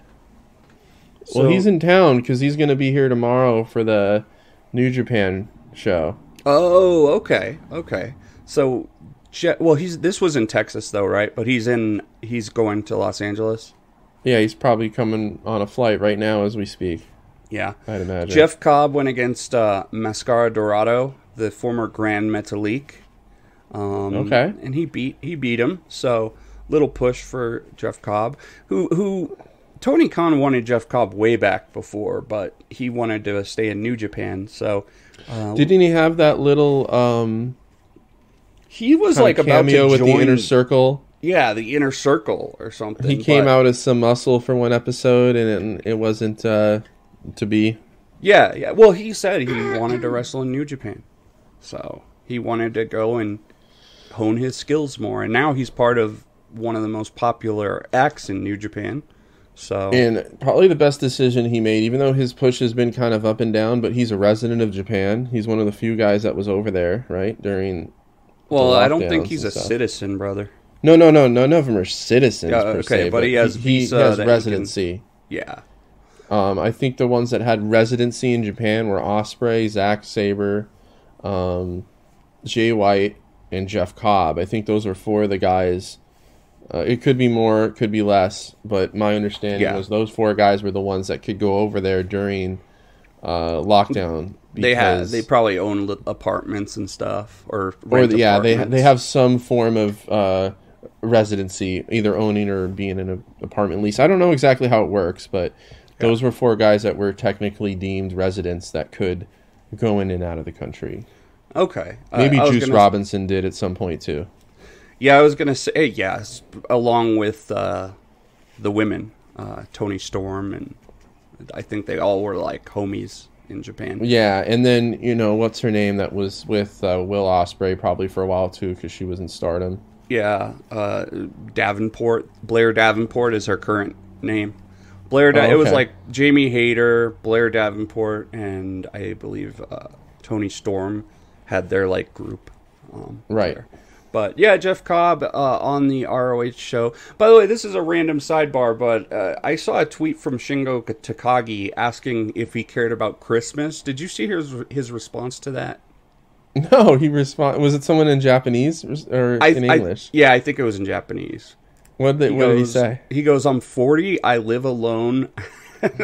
Well, he's in town because he's going to be here tomorrow for the New Japan show. Oh, okay. So, this was in Texas though, right? But he's going to Los Angeles. Yeah, he's probably coming on a flight right now as we speak. Yeah, I'd imagine. Jeff Cobb went against Mascara Dorado, the former Grand Metalik. Okay, and he beat him. So little push for Jeff Cobb, who Tony Khan wanted Jeff Cobb way back before, but he wanted to stay in New Japan. So didn't he have that little he was like about to cameo with join the Inner Circle? Yeah, the Inner Circle or something. He came out as some muscle for one episode, and it wasn't to be. Yeah. Well, he said he wanted to wrestle in New Japan, so he wanted to go and hone his skills more. And now he's part of one of the most popular acts in New Japan. So, and probably the best decision he made, even though his push has been kind of up and down, but he's a resident of Japan. He's one of the few guys that was over there, right, during. Well, I don't think he's a citizen, brother. No, none of them are citizens per se. But he has visa. He has residency. Yeah. I think the ones that had residency in Japan were Ospreay, Zack Sabre, Jay White, and Jeff Cobb. I think those are four of the guys. It could be more, it could be less, but my understanding was those four guys were the ones that could go over there during lockdown. They probably own apartments and stuff, they have some form of residency, either owning or being in an apartment lease. I don't know exactly how it works, but those were four guys that were technically deemed residents that could go in and out of the country. Okay. Maybe Juice Robinson did at some point too. Yeah, I was going to say, yes, along with the women, Tony Storm, and I think they all were like homies in Japan. Yeah, and then, what's her name that was with Will Ospreay probably for a while too, because she was in Stardom. Yeah, Blair Davenport is her current name. It was like Jamie Hayter, Blair Davenport, and I believe Tony Storm had their like group. Right. There. But yeah, Jeff Cobb on the ROH show. By the way, this is a random sidebar, but I saw a tweet from Shingo Takagi asking if he cared about Christmas. Did you see his response to that? No, was it someone in Japanese or in English? I think it was in Japanese. What did he say? He goes, "I'm 40. I live alone.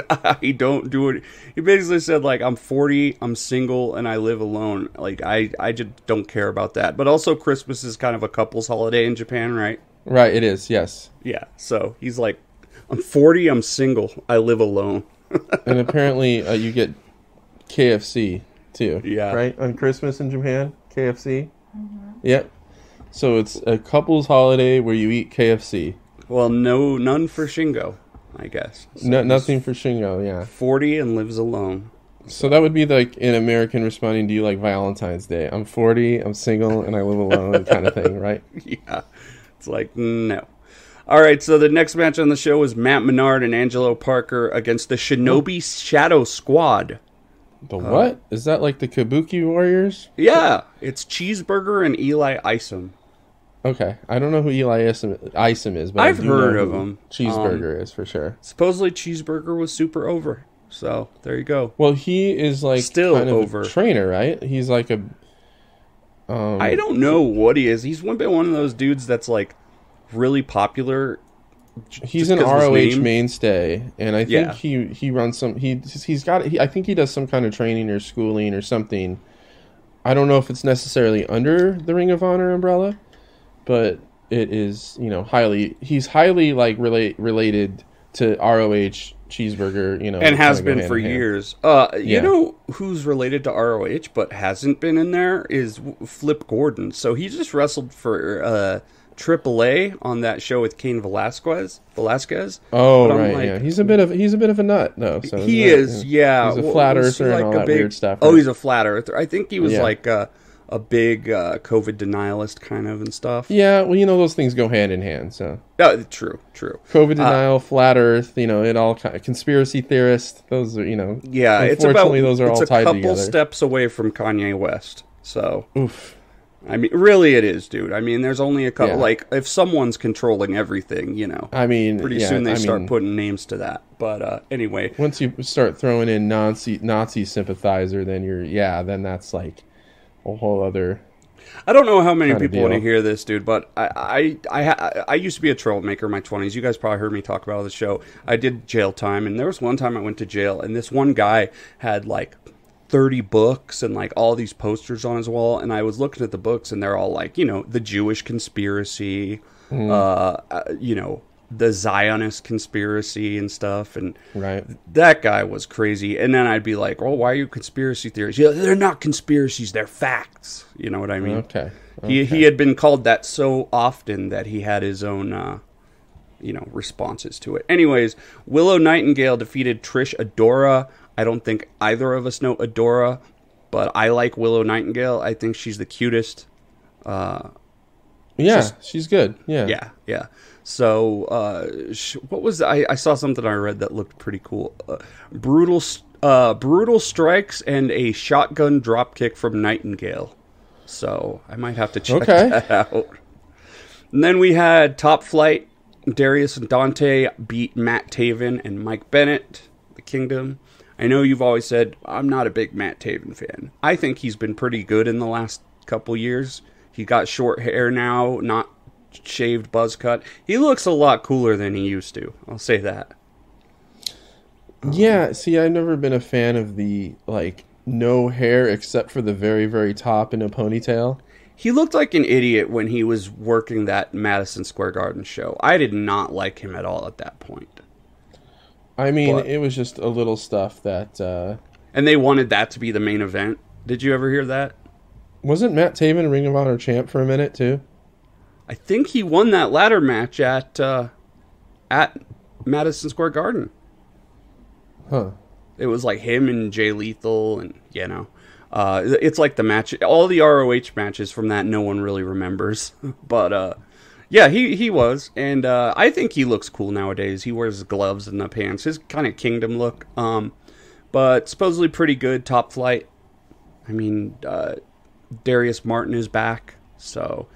I don't do it." He basically said, like, I'm 40, I'm single, and I live alone. Like, I just don't care about that. But also, Christmas is kind of a couple's holiday in Japan, right? Right, it is, yes. Yeah, so he's like, I'm 40, I'm single, I live alone. And apparently, you get KFC, too. Yeah. Right? On Christmas in Japan, KFC? Mm-hmm. Yep. So it's a couple's holiday where you eat KFC. Well, none for Shingo, I guess. So nothing for Shingo, yeah. 40 and lives alone. So that would be like an American responding to you like Valentine's Day. I'm 40, I'm single, and I live alone kind of thing, right? Yeah. It's like, no. All right, so the next match on the show was Matt Menard and Angelo Parker against the Shinobi Shadow Squad. The what? Is that like the Kabuki Warriors? Yeah. It's Cheeseburger and Eli Isom. Okay, I don't know who Eli Isom is, but I've heard of him. Cheeseburger is for sure. Supposedly Cheeseburger was super over, so there you go. Well, he is like still kind of over a trainer, right? He's like a. I don't know what he is. He's been one of those dudes that's like really popular. He's an ROH mainstay, and I think he runs some. I think he does some kind of training or schooling or something. I don't know if it's necessarily under the Ring of Honor umbrella. But it is, he's highly like related to ROH cheeseburger, and has been for hand. years. You know who's related to ROH but hasn't been in there is Flip Gordon. So he just wrestled for AAA on that show with Cain Velasquez. Oh right, yeah. He's a bit of a nut though. So he is, yeah. He's a flat earther and all that weird stuff. Right? Oh, he's a flat earther. I think he was like a big COVID denialist kind of and stuff. Yeah, well, those things go hand in hand. So true. COVID denial, flat Earth, it all conspiracy theorists. Those are, yeah. Unfortunately, those are all tied together. It's a couple steps away from Kanye West. So, oof. I mean, really, it is, dude. I mean, there's only a couple. Yeah. Like, if someone's controlling everything, I mean, pretty soon they start putting names to that. But anyway, once you start throwing in Nazi sympathizer, then then that's like a whole other. I don't know how many people want to hear this, dude, but I used to be a troublemaker in my 20s. You guys probably heard me talk about the show. I did jail time, and there was one time I went to jail, and this one guy had like 30 books and like all these posters on his wall, and I was looking at the books, and they're all like, the Jewish conspiracy, the Zionist conspiracy and stuff, and that guy was crazy. And then I'd be like, "Oh, why are you conspiracy theories?" Yeah, they're not conspiracies; they're facts. You know what I mean? Okay. He had been called that so often that he had his own, responses to it. Anyways, Willow Nightingale defeated Trish Adora. I don't think either of us know Adora, but I like Willow Nightingale. I think she's the cutest. She's good. Yeah. So, what was I saw something I read that looked pretty cool. Brutal strikes and a shotgun dropkick from Nightingale. So I might have to check that out. And then we had Top Flight. Darius and Dante beat Matt Taven and Mike Bennett, the Kingdom. I know you've always said I'm not a big Matt Taven fan. I think he's been pretty good in the last couple years. He got short hair now, not shaved buzz cut. He looks a lot cooler than he used to. I'll say that. Yeah, see, I've never been a fan of the no hair except for the very, very top in a ponytail. He looked like an idiot when he was working that Madison Square Garden show. I did not like him at all at that point. I mean, it was just a little stuff that... And they wanted that to be the main event. Did you ever hear that? Wasn't Matt Taven Ring of Honor champ for a minute, too? I think he won that ladder match at Madison Square Garden. Huh. It was like him and Jay Lethal, and, it's like the match... All the ROH matches from that no one really remembers. But, yeah, he was, and I think he looks cool nowadays. He wears gloves and the pants, his kind of Kingdom look. But supposedly pretty good, Top Flight. I mean, Darius Martin is back, so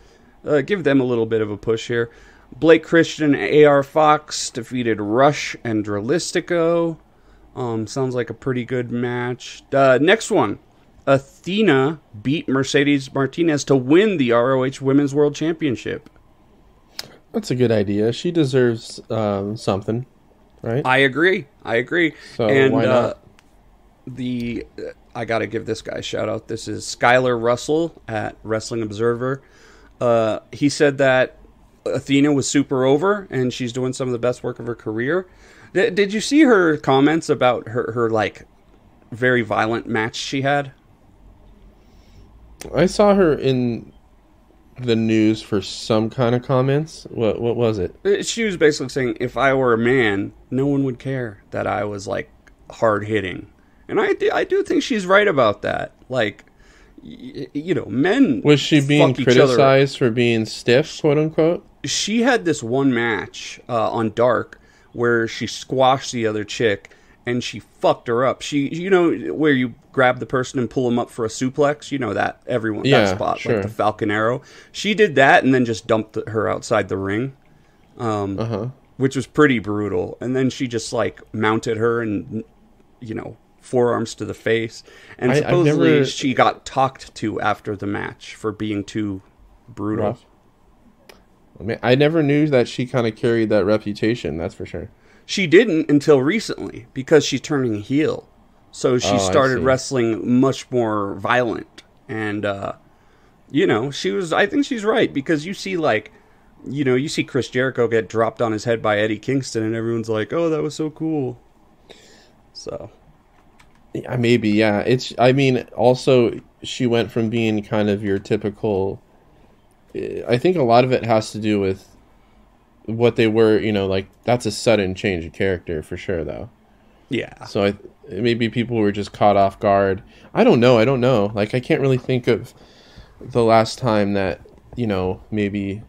give them a little bit of a push here. Blake Christian and AR Fox defeated Rush and Dralistico. Sounds like a pretty good match. Next one, Athena beat Mercedes Martinez to win the ROH Women's World Championship. That's a good idea. She deserves something, right? I agree. So and, why not? I got to give this guy a shout out. This is Skylar Russell at Wrestling Observer. He said that Athena was super over and she's doing some of the best work of her career. Did you see her comments about her like very violent match she had? I saw her in the news for some kind of comments. What was it? She was basically saying, if I were a man, no one would care that I was like hard hitting. And I do think she's right about that. Like, men... Was she being criticized for being stiff, quote unquote? She had this one match on Dark where she squashed the other chick and she fucked her up. She, where you grab the person and pull them up for a suplex? That spot, sure. Like the Falcon Arrow. She did that and then just dumped her outside the ring, which was pretty brutal. And then she just like mounted her and, forearms to the face. And supposedly she got talked to after the match for being too brutal. Rough. I mean, I never knew that she kind of carried that reputation, that's for sure. She didn't until recently because she's turning heel. So she started wrestling much more violent. And, I think she's right because you see like you see Chris Jericho get dropped on his head by Eddie Kingston, and everyone's like, "Oh, that was so cool." So, yeah, maybe, yeah. I mean, also she went from being kind of your typical. I think a lot of it has to do with what they were. Like that's a sudden change of character for sure, though. yeah. So maybe people were just caught off guard. I don't know. Like I can't really think of the last time that maybe.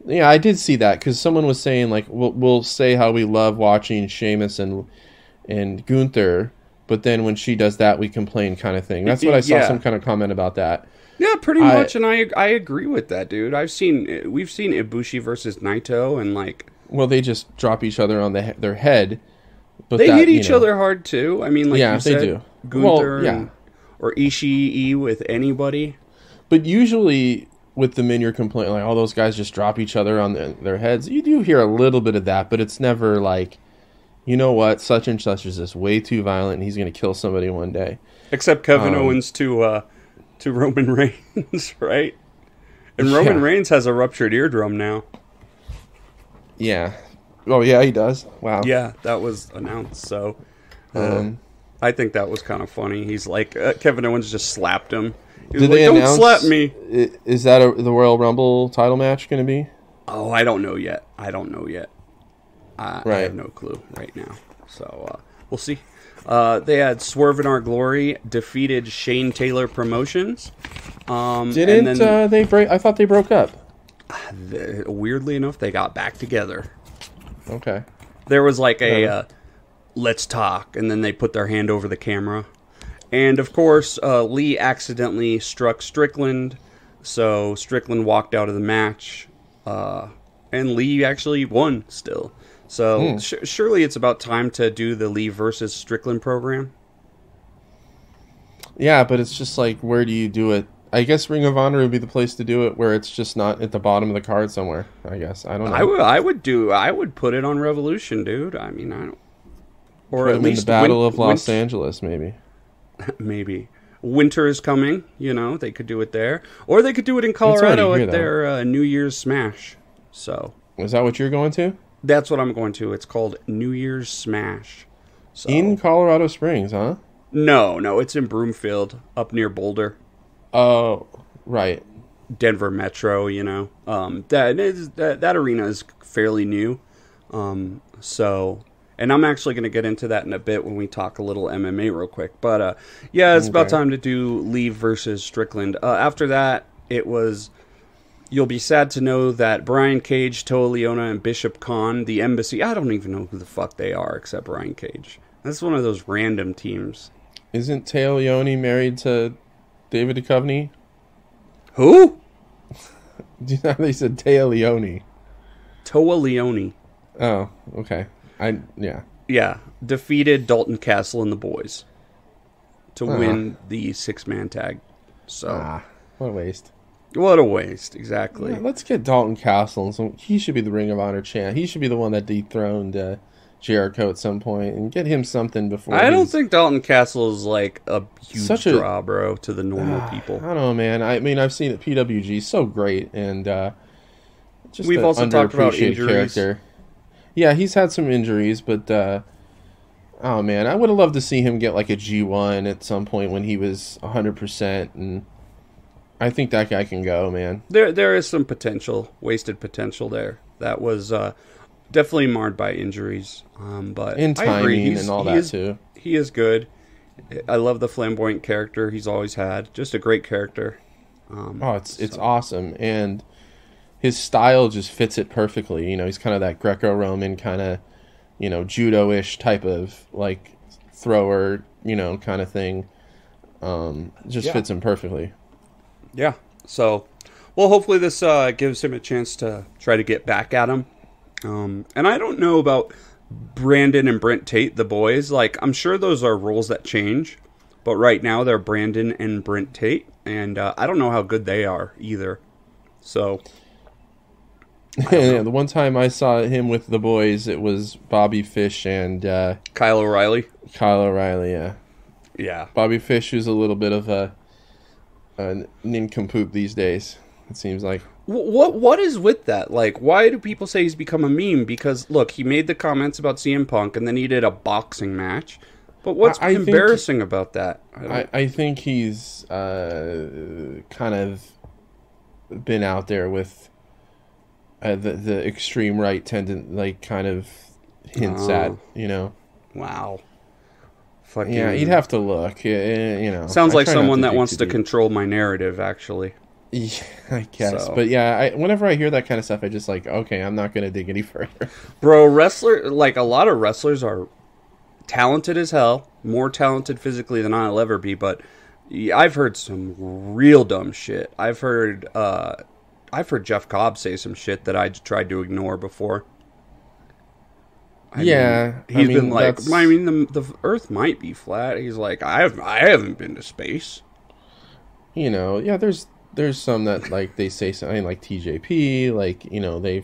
Yeah, I did see that because someone was saying like we'll say how we love watching Sheamus and Gunther, but then when she does that, we complain, kind of thing. That's what I saw. Yeah. Some kind of comment about that. Yeah, pretty much, and I agree with that, dude. We've seen Ibushi versus Naito, and like, well, they just drop each other on their head, but they hit each other hard too. I mean, like yeah, you said, they do. Gunther, Well, yeah. or Ishii with anybody. But usually with the men, you're complaining like, all those guys just drop each other on their heads. You do hear a little bit of that, but it's never like, you know what, such and such is just way too violent, and he's going to kill somebody one day. Except Kevin Owens to Roman Reigns, right? And Roman Reigns has a ruptured eardrum now. Yeah. Oh, yeah, he does. Wow. Yeah, that was announced. So I think that was kind of funny. He's like, Kevin Owens just slapped him. He was Did like, they don't announce, slap me. Is that the Royal Rumble title match going to be? Oh, I don't know yet. I have no clue right now. So we'll see. They had Swerve in Our Glory defeated Shane Taylor Promotions. Didn't they break? I thought they broke up. Weirdly enough, they got back together. Okay. There was like a let's talk, and then they put their hand over the camera. And of course, Lee accidentally struck Strickland, so Strickland walked out of the match, and Lee actually won still. So surely it's about time to do the Lee versus Strickland program. Yeah, but it's just like, where do you do it? I guess Ring of Honor would be the place to do it, where it's just not at the bottom of the card somewhere. I guess I don't know. I would put it on Revolution, dude. I mean, I don't. Or Put at them least in the Battle of Los Angeles, maybe. Maybe winter is coming. They could do it there, or they could do it in Colorado at their New Year's Smash. So is that what you're going to? That's what I'm going to. It's called New Year's Smash. So, in Colorado Springs, huh? No, it's in Broomfield, up near Boulder. Oh, right. Denver Metro, that arena is fairly new. And I'm actually going to get into that in a bit when we talk a little MMA real quick. But it's about time to do Lee versus Strickland. After that, it was. You'll be sad to know that Brian Cage, Toa Leona, and Bishop Khan, the Embassy, I don't even know who the fuck they are except Brian Cage. That's one of those random teams. Isn't Toa Leone married to David Duchovny? Who? Do you know they said Toa Leone? Toa Leone. Oh, okay. Yeah. Defeated Dalton Castle and the boys to win the 6-man tag. So what a waste. What a waste, exactly. Yeah, let's get Dalton Castle. He should be the Ring of Honor champ. He should be the one that dethroned Jericho at some point, and get him something before. I don't think Dalton Castle is like a huge draw, bro, to the normal people. I don't know, man. I mean, I've seen it. PWG so great, and just we've also talked about injuries. Character. Yeah, he's had some injuries, but oh man, I would have loved to see him get like a G1 at some point when he was 100%, and I think that guy can go, man. There is some wasted potential there. That was definitely marred by injuries, but in timing, I agree. And all that too. He is good. I love the flamboyant character he's always had. Just a great character. It's awesome, and his style just fits it perfectly. He's kind of that Greco-Roman kind of, judo-ish type of like thrower, kind of thing. Fits him perfectly. Yeah. So, well, hopefully this gives him a chance to try to get back at him. And I don't know about Brandon and Brent Tate, the boys. Like, I'm sure those are roles that change. But right now they're Brandon and Brent Tate. And I don't know how good they are either. So. Yeah, the one time I saw him with the boys, it was Bobby Fish and Kyle O'Reilly. Kyle O'Reilly, yeah. Yeah. Bobby Fish is a little bit of a nincompoop these days. It seems like. What is with that? Like, why do people say he's become a meme? Because look, he made the comments about CM Punk, and then he did a boxing match. But what's embarrassing about that? I think he's kind of been out there with the extreme right like kind of hints at, you know. Wow. Fucking, yeah, you'd have to look. You know, sounds like someone that wants to control my narrative, actually. Yeah, I guess. So. But yeah, whenever I hear that kind of stuff, I just like, okay, I'm not going to dig any further. Bro, like a lot of wrestlers are talented as hell, more talented physically than I'll ever be, but I've heard some real dumb shit. I've heard Jeff Cobb say some shit that I tried to ignore before. I mean, he's been like, I mean, the Earth might be flat. He's like, I haven't been to space. You know, yeah, there's some that like they say something like TJP, like, you know, they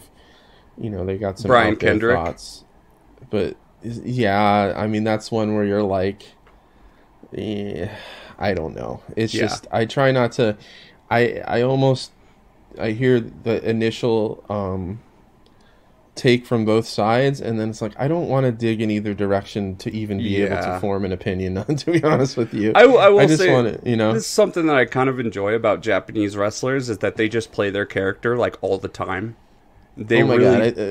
got some Brian Kendrick thoughts, but yeah, I mean, that's one where you're like, I don't know. It's just, I try not to, I hear the initial take from both sides, and then it's like, I don't want to dig in either direction to even be able to form an opinion on, to be honest with you. I will just say, want to, you know, this is something that I kind of enjoy about Japanese wrestlers, is that they just play their character like all the time. They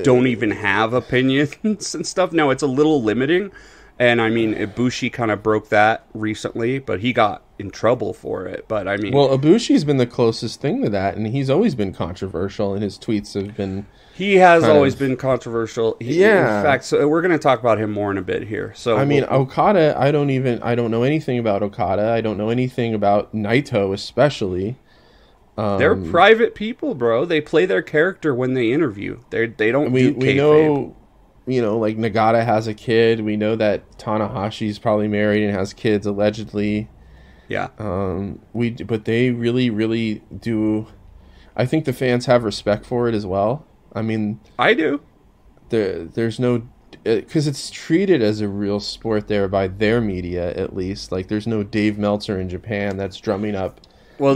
don't even have opinions and stuff. No, it's a little limiting. And I mean, Ibushi kind of broke that recently, but he got in trouble for it. But I mean, well, Ibushi's been the closest thing to that, and he's always been controversial, and his tweets have been. He has always been controversial. In fact, so we're going to talk about him more in a bit here. So I mean, Okada, I don't know anything about Okada. I don't know anything about Naito, especially. They're private people, bro. They play their character when they interview. They don't. We know, you know, like Nagata has a kid. We know that Tanahashi's probably married and has kids allegedly. Yeah. But they really, really do. I think the fans have respect for it as well. I mean, I do. There's no, because it's treated as a real sport there by their media, at least. Like, there's no Dave Meltzer in Japan that's drumming up. Well,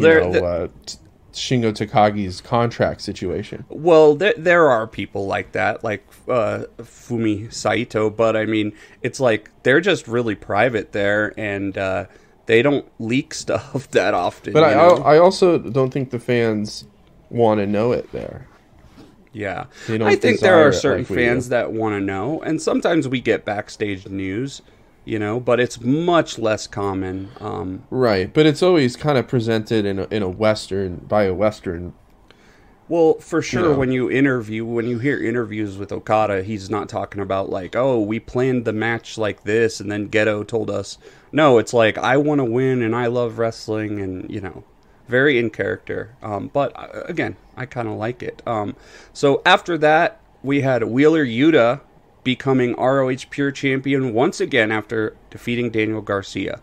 Shingo Takagi's contract situation. Well, there are people like that, like Fumi Saito, but I mean, it's like they're just really private there, and they don't leak stuff that often. But I also don't think the fans want to know it there. Yeah, I think there are certain fans that want to know, and sometimes we get backstage news. You know, but it's much less common. Right, but it's always kind of presented in a Western, by a Western. Well, for sure, when you hear interviews with Okada, he's not talking about like, oh, we planned the match like this, and then Geto told us. No, it's like, I want to win, and I love wrestling, and, you know, very in character. But, again, I kind of like it. So after that, we had Wheeler Yuta becoming ROH Pure Champion once again after defeating Daniel Garcia.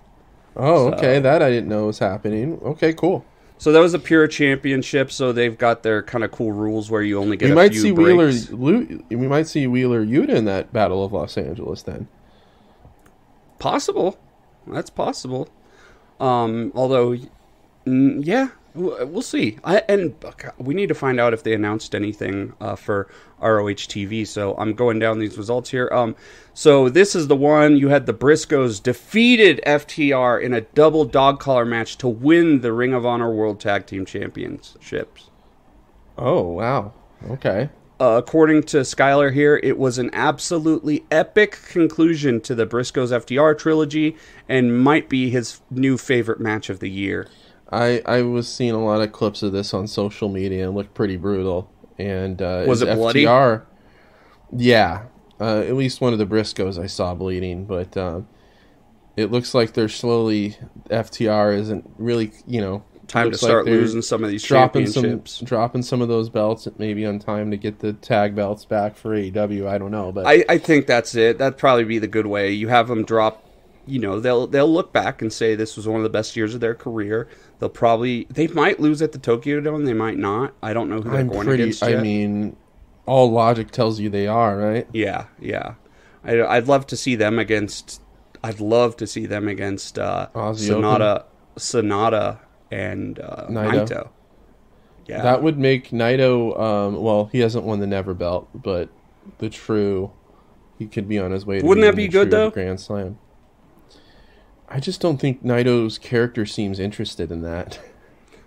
Oh, okay. That I didn't know was happening. Okay, cool. So that was a Pure Championship, so they've got their kind of cool rules where you only get a few breaks. We might see Wheeler Yuta in that Battle of Los Angeles then. Possible. That's possible. Although, yeah, we'll see. And we need to find out if they announced anything for ROH TV. So I'm going down these results here. So this is the one. You had the Briscoes defeated FTR in a double dog collar match to win the Ring of Honor World Tag Team Championships. Oh, wow. Okay. According to Skylar here, it was an absolutely epic conclusion to the Briscoes FTR trilogy and might be his new favorite match of the year. I was seeing a lot of clips of this on social media and looked pretty brutal. And was it bloody? FTR, yeah, at least one of the Briscoes I saw bleeding, but it looks like they're slowly, FTR isn't really, you know, time to start losing some of these championships. Dropping some of those belts, maybe on time to get the tag belts back for AEW. I don't know, but I think that's it. That'd probably be the good way. You have them drop. You know, they'll look back and say this was one of the best years of their career. They might lose at the Tokyo Dome. They might not. I don't know who they're going against yet. I mean, all logic tells you they are, right? Yeah. I'd love to see them against. Sonata and Naito. Yeah. That would make Naito, well, he hasn't won the Never belt, but the true, he could be on his way to Wouldn't that being be the good, true though? Grand Slam. I just don't think Naito's character seems interested in that.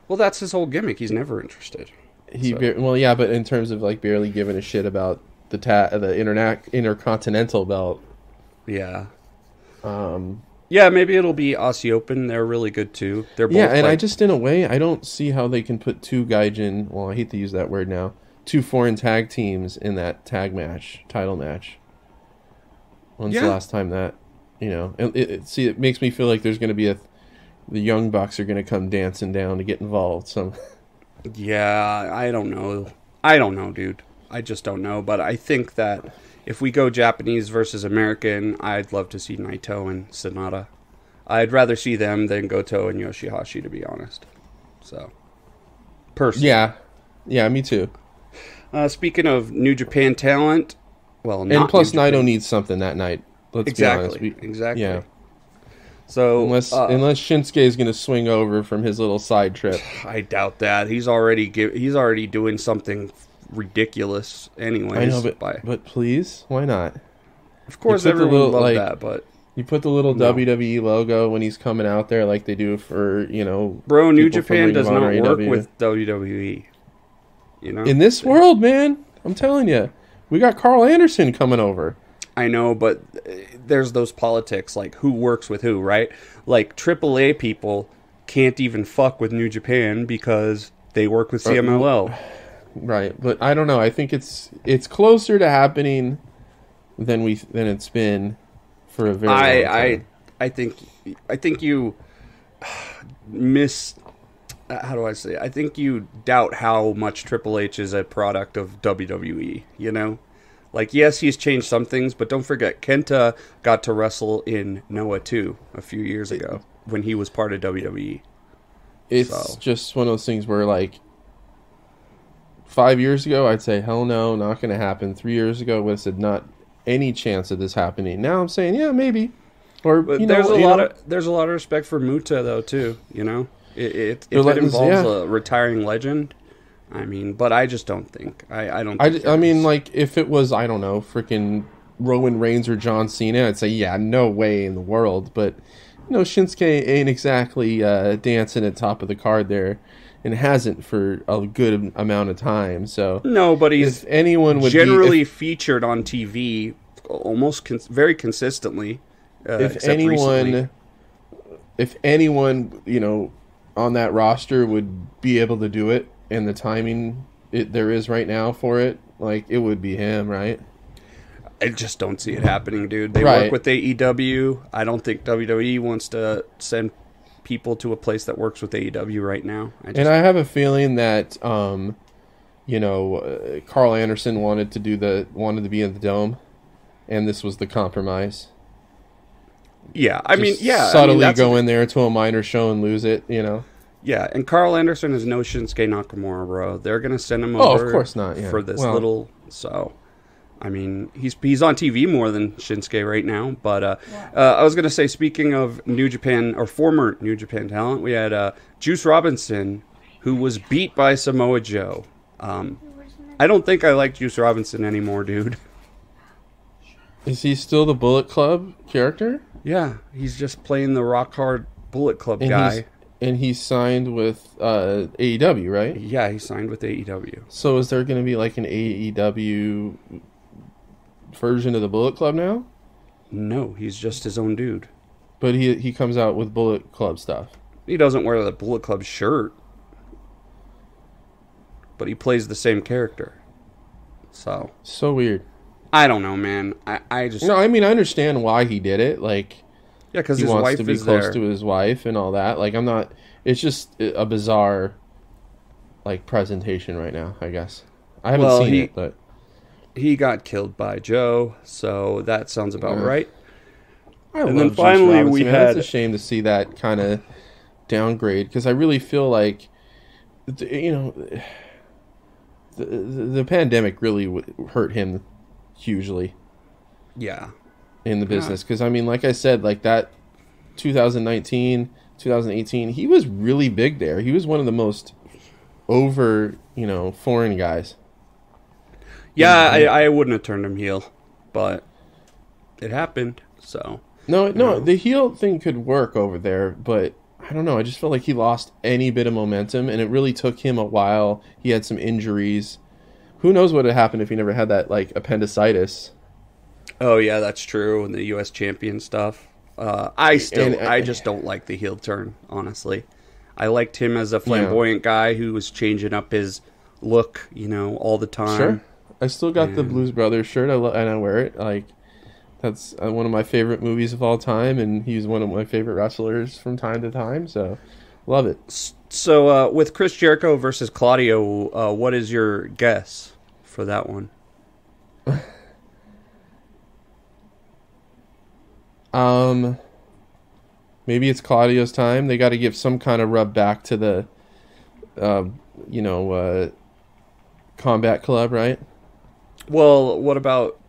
Well, that's his whole gimmick. He's never interested. Well, yeah, but in terms of like barely giving a shit about the Intercontinental belt. Yeah. Yeah, maybe it'll be Aussie Open. They're really good too. They're both and I just, in a way, I don't see how they can put two gaijin, well, I hate to use that word now, two foreign tag teams in that title match. When's the last time that, it makes me feel like there's going to be the Young Bucks are going to come dancing down to get involved. Yeah, I don't know, dude. I just don't know. But I think that if we go Japanese versus American, I'd love to see Naito and Sonata. I'd rather see them than Goto and Yoshihashi, to be honest. So, personally. Yeah, me too. Speaking of New Japan talent, well, not and plus New Japan. Naito needs something that night. Let's be honest. Exactly. Yeah. So unless Shinsuke is going to swing over from his little side trip, I doubt that. He's already doing something ridiculous, anyways. I know, but please, why not? Of course, everyone would love that, but you put the little WWE logo when he's coming out there, like they do for Bro, New Japan does not work with WWE. In this world, man, I'm telling you, we got Carl Anderson coming over. I know, but there's those politics, like who works with who, right? Like AAA people can't even fuck with New Japan because they work with CMLL. Right, but I don't know. I think it's closer to happening than it's been for a very long time. I think you miss. How do I say it? I think you doubt how much Triple H is a product of WWE. Like, yes, he's changed some things, but don't forget, Kenta got to wrestle in Noah 2 a few years ago when he was part of WWE. It's just one of those things where, like, 5 years ago, I'd say, hell no, not going to happen. 3 years ago, I would have said, not any chance of this happening. Now I'm saying, yeah, maybe. Or there's a lot of respect for Muta, though, too. If it involves a retiring legend. I mean, but I just don't think. I don't think I mean, like, if it was, I don't know, freaking Roman Reigns or John Cena, I'd say, yeah, no way in the world. But, Shinsuke ain't exactly dancing at top of the card there, and hasn't for a good amount of time. So no, but he's anyone would generally featured on TV almost very consistently. If anyone, on that roster would be able to do it, and the timing there is right now for it, like, it would be him, right? I just don't see it happening, dude. They work with AEW. I don't think WWE wants to send people to a place that works with AEW right now. I have a feeling that, Carl Anderson wanted to be in the Dome, and this was the compromise. Yeah, subtly go in there to a minor show and lose it, Yeah, and Carl Anderson is no Shinsuke Nakamura, bro. They're gonna send him over. Of course not. Yeah. For this little. So, I mean, he's on TV more than Shinsuke right now. But I was gonna say, speaking of New Japan or former New Japan talent, we had Juice Robinson, who was beat by Samoa Joe. I don't think I like Juice Robinson anymore, dude. Is he still the Bullet Club character? Yeah, he's just playing the rock hard Bullet Club guy. And he's signed with AEW, right? Yeah, he signed with AEW. So is there going to be like an AEW version of the Bullet Club now? No, he's just his own dude. But he comes out with Bullet Club stuff. He doesn't wear the Bullet Club shirt. But he plays the same character. So weird. I don't know, man. I just... No, I mean, I understand why he did it. Like... Yeah, because he his wants wife to be is close there. to his wife and all that. Like, I'm not. It's just a bizarre, like, presentation right now. I guess I haven't seen it, but he got killed by Joe, so that sounds about right. And then finally we had. It's a shame to see that kind of downgrade, because I really feel like, the pandemic really hurt him hugely. Yeah. In the business, because I mean, like I said, like that 2019, 2018, he was really big there. He was one of the most over, foreign guys. Yeah, I wouldn't have turned him heel, but it happened. So no, the heel thing could work over there, but I don't know. I just felt like he lost any bit of momentum, and it really took him a while. He had some injuries. Who knows what would have happened if he never had that appendicitis? Oh yeah, that's true. And the U.S. champion stuff. I just don't like the heel turn. Honestly, I liked him as a flamboyant guy who was changing up his look, all the time. Sure, I still got the Blues Brothers shirt, and I wear it. That's one of my favorite movies of all time, and he's one of my favorite wrestlers from time to time. So, love it. So, with Chris Jericho versus Claudio, what is your guess for that one? Maybe it's Claudio's time. They got to give some kind of rub back to the, Combat Club, right? Well, what about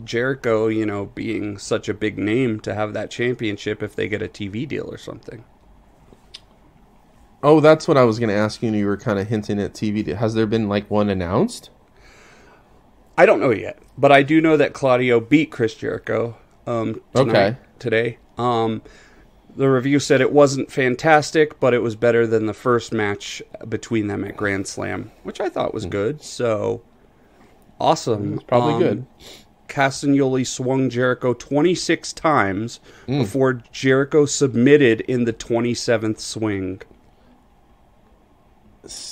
Jericho, being such a big name to have that championship if they get a TV deal or something? Oh, that's what I was going to ask you. You were kind of hinting at TV. Has there been one announced? I don't know yet, but I do know that Claudio beat Chris Jericho today. The review said it wasn't fantastic, but it was better than the first match between them at Grand Slam, which I thought was good. So, awesome. It's probably good. Castagnoli swung Jericho 26 times before Jericho submitted in the 27th swing.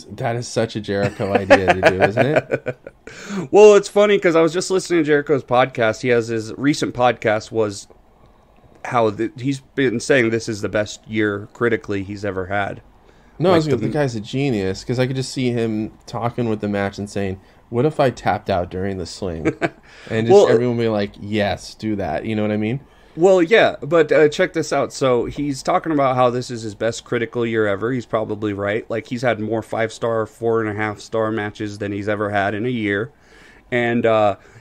That is such a Jericho idea to do, isn't it? Well, it's funny because I was just listening to Jericho's podcast. He has his recent podcast was how he's been saying this is the best year critically he's ever had. No, the guy's a genius because I could just see him talking with the match and saying, "What if I tapped out during the sling?" And just everyone be like, "Yes, do that." You know what I mean? Well, yeah, but check this out. So he's talking about how this is his best critical year ever. He's probably right. He's had more 5-star, 4.5-star matches than he's ever had in a year. And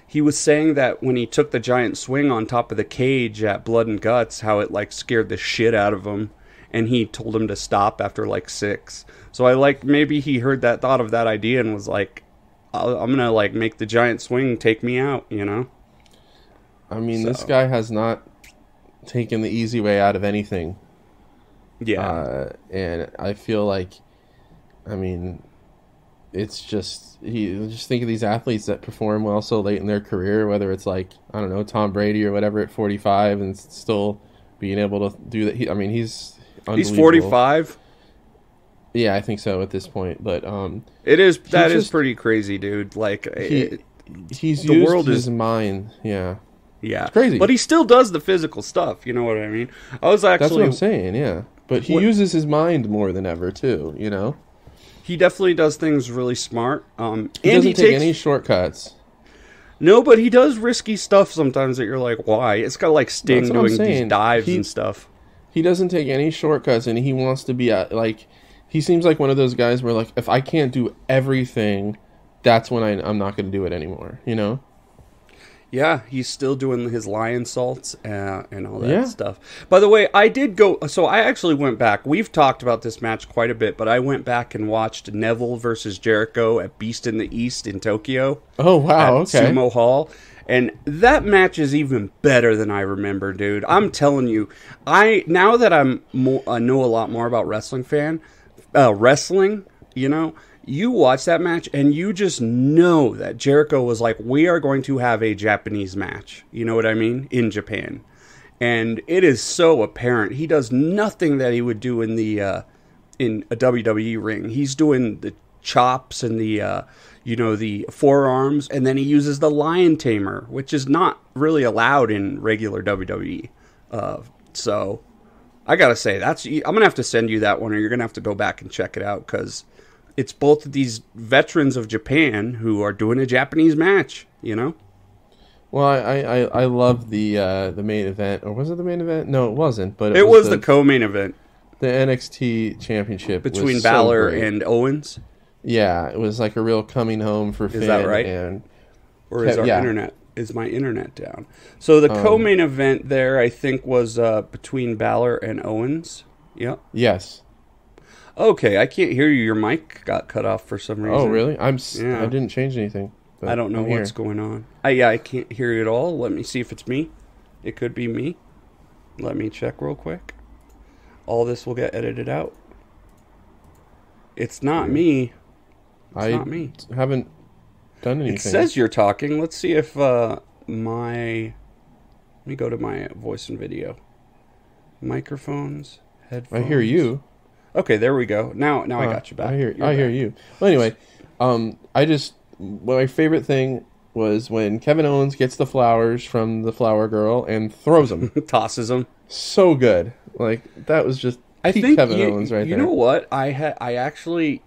he was saying that when he took the giant swing on top of the cage at Blood and Guts, how it scared the shit out of him. And he told him to stop after 6. So maybe he thought of that idea and was like, I'm going to make the giant swing take me out, I mean, this guy has not taken the easy way out of anything. Yeah. And I feel it's just think of these athletes that perform well so late in their career, whether it's I don't know, Tom Brady or whatever at 45 and still being able to do that. He's unbelievable. He's 45. Yeah, I think so at this point. But that is pretty crazy, dude. He's used his mind. Yeah. Yeah, it's crazy. But he still does the physical stuff. You know what I mean? That's what I'm saying. Yeah, but he uses his mind more than ever too. He definitely does things really smart. He doesn't take any shortcuts. No, but he does risky stuff sometimes that you're like, why? It's got Sting doing these dives and stuff. He doesn't take any shortcuts, and he wants to be he seems like one of those guys where if I can't do everything, that's when I'm not going to do it anymore. Yeah, he's still doing his lion salts and all that stuff. By the way, I actually went back. We've talked about this match quite a bit, but I went back and watched Neville versus Jericho at Beast in the East in Tokyo. Oh, wow, okay. Sumo Hall. And that match is even better than I remember, dude. I'm telling you, now that I know a lot more about wrestling, you watch that match and you just know that Jericho was like, we are going to have a Japanese match. You know what I mean? In Japan. And it is so apparent. He does nothing that he would do in in a WWE ring. He's doing the chops and the forearms, and then he uses the lion tamer, which is not really allowed in regular WWE. So I gotta say, I'm gonna have to send you that one, or you're gonna have to go back and check it out, because it's both of these veterans of Japan who are doing a Japanese match, Well, I love the main event, or was it the main event? No, it wasn't. But it was the co-main event, the NXT Championship between Balor and Owens. Yeah, it was like a real coming home for Finn. Is that right? Or is internet? Is my internet down? So the co-main event there, I think, was between Balor and Owens. Yeah. Yes. Okay, I can't hear you. Your mic got cut off for some reason. Oh, really? Yeah. I didn't change anything. I don't know what's going on. I can't hear you at all. Let me see if it's me. It could be me. Let me check real quick. All this will get edited out. It's not me. It's not me. Haven't done anything. It says you're talking. Let's see if Let me go to my voice and video. Microphones, headphones. I hear you. Okay, there we go. Now I got you back. I hear you. Well, anyway, my favorite thing was when Kevin Owens gets the flowers from the flower girl and throws them. Tosses them. So good. Like, that was just peak Kevin Owens right there. You know what? I actually,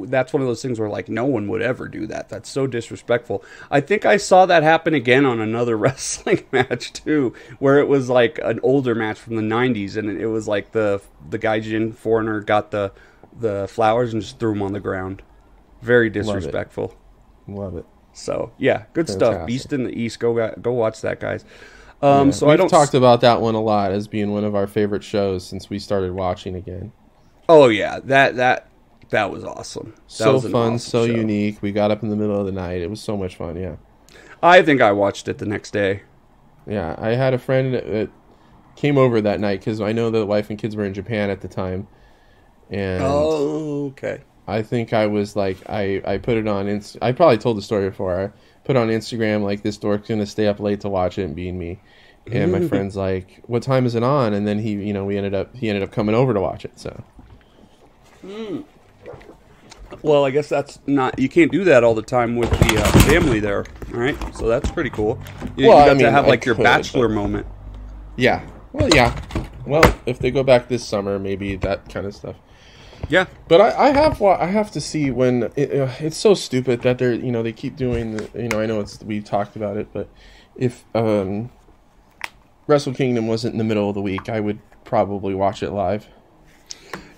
that's one of those things where, like, no one would ever do that. That's so disrespectful. I think I saw that happen again on another wrestling match, too, where it was, like, an older match from the 90s, and it was, like, the Gaijin foreigner got the flowers and just threw them on the ground. Very disrespectful. Love it. So, yeah, good stuff. Beast in the East. Go watch that, guys. So we've talked about that one a lot as being one of our favorite shows since we started watching again. Oh yeah, that was awesome. So was fun, awesome so show. Unique. We got up in the middle of the night. It was so much fun. Yeah, I think I watched it the next day. Yeah, I had a friend that came over that night because I know the wife and kids were in Japan at the time. And okay. I think I was like, I put it on. I probably told the story before. I put on Instagram like, this dork's gonna stay up late to watch it and being me. And my friend's like, "What time is it on?" And then he ended up coming over to watch it. So. Well, I guess that's not. You can't do that all the time with the family there, all right? So that's pretty cool. You got to have like your bachelor moment. Yeah. Well, yeah. Well, if they go back this summer, maybe that kind of stuff. Yeah, but I have to see when it's so stupid that they're they keep doing I know we talked about it, but if Wrestle Kingdom wasn't in the middle of the week, I would probably watch it live.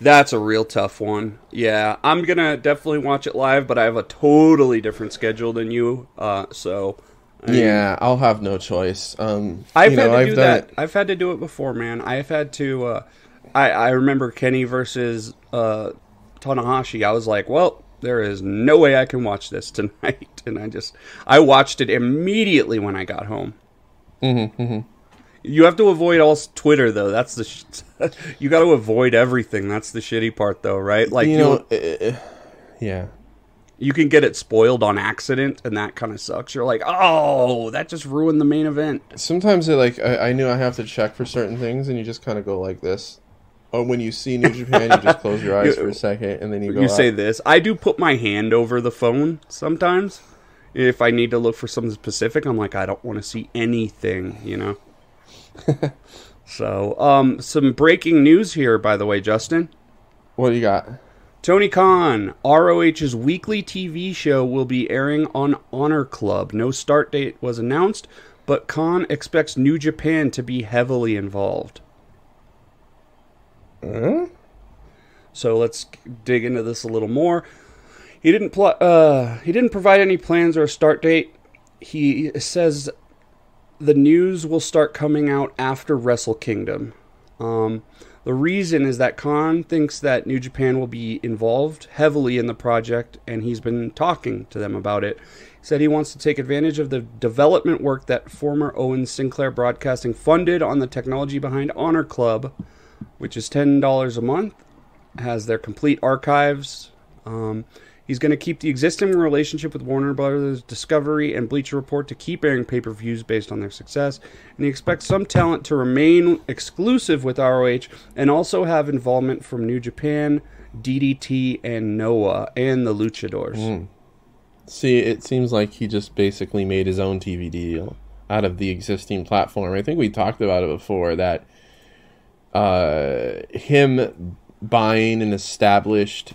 That's a real tough one. Yeah, I'm gonna definitely watch it live, but I have a totally different schedule than you. Yeah, I'll have no choice. I've had to do that. I've had to do it before, man. I've had to. I remember Kenny versus Tanahashi. I was like, well, there is no way I can watch this tonight. And I watched it immediately when I got home. Mm-hmm. You have to avoid all Twitter, though. That's you got to avoid everything. That's the shitty part, though, right? Like, yeah. You can get it spoiled on accident, and that kind of sucks. You're like, oh, that just ruined the main event. Sometimes I knew I have to check for certain things, and you just kind of go like this. Or when you see New Japan, you just close your eyes for a second, and then you go You say this. I do put my hand over the phone sometimes. If I need to look for something specific, I'm like, I don't want to see anything, So, some breaking news here, by the way, Justin. What do you got? Tony Khan, ROH's weekly TV show will be airing on Honor Club. No start date was announced, but Khan expects New Japan to be heavily involved. So let's dig into this a little more. He didn't provide any plans or a start date. He says the news will start coming out after Wrestle Kingdom. The reason is that Khan thinks that New Japan will be involved heavily in the project, and he's been talking to them about it. He said he wants to take advantage of the development work that former Owens Sinclair Broadcasting funded on the technology behind Honor Club, which is $10 a month, has their complete archives. He's going to keep the existing relationship with Warner Brothers, Discovery, and Bleacher Report to keep airing pay-per-views based on their success. And he expects some talent to remain exclusive with ROH and also have involvement from New Japan, DDT, and Noah, and the Luchadors. See, it seems like he just basically made his own TV deal out of the existing platform. I think we talked about it before, that him buying an established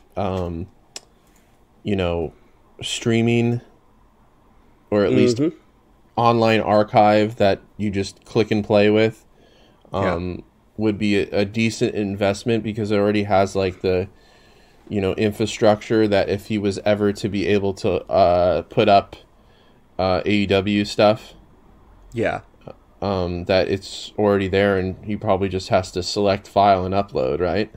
streaming or at least online archive that you just click and play with would be a decent investment, because it already has like the infrastructure that if he was ever to be able to put up AEW stuff, that it's already there, and he probably just has to select file and upload, right?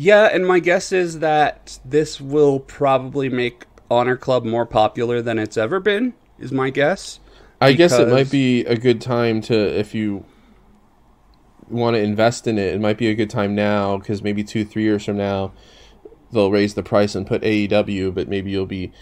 Yeah, and my guess is that this will probably make Honor Club more popular than it's ever been, is my guess. I guess it might Because, be a good time to, if you want to invest in it, it might be a good time now, because maybe 2-3 years from now they'll raise the price and put AEW, but maybe you'll be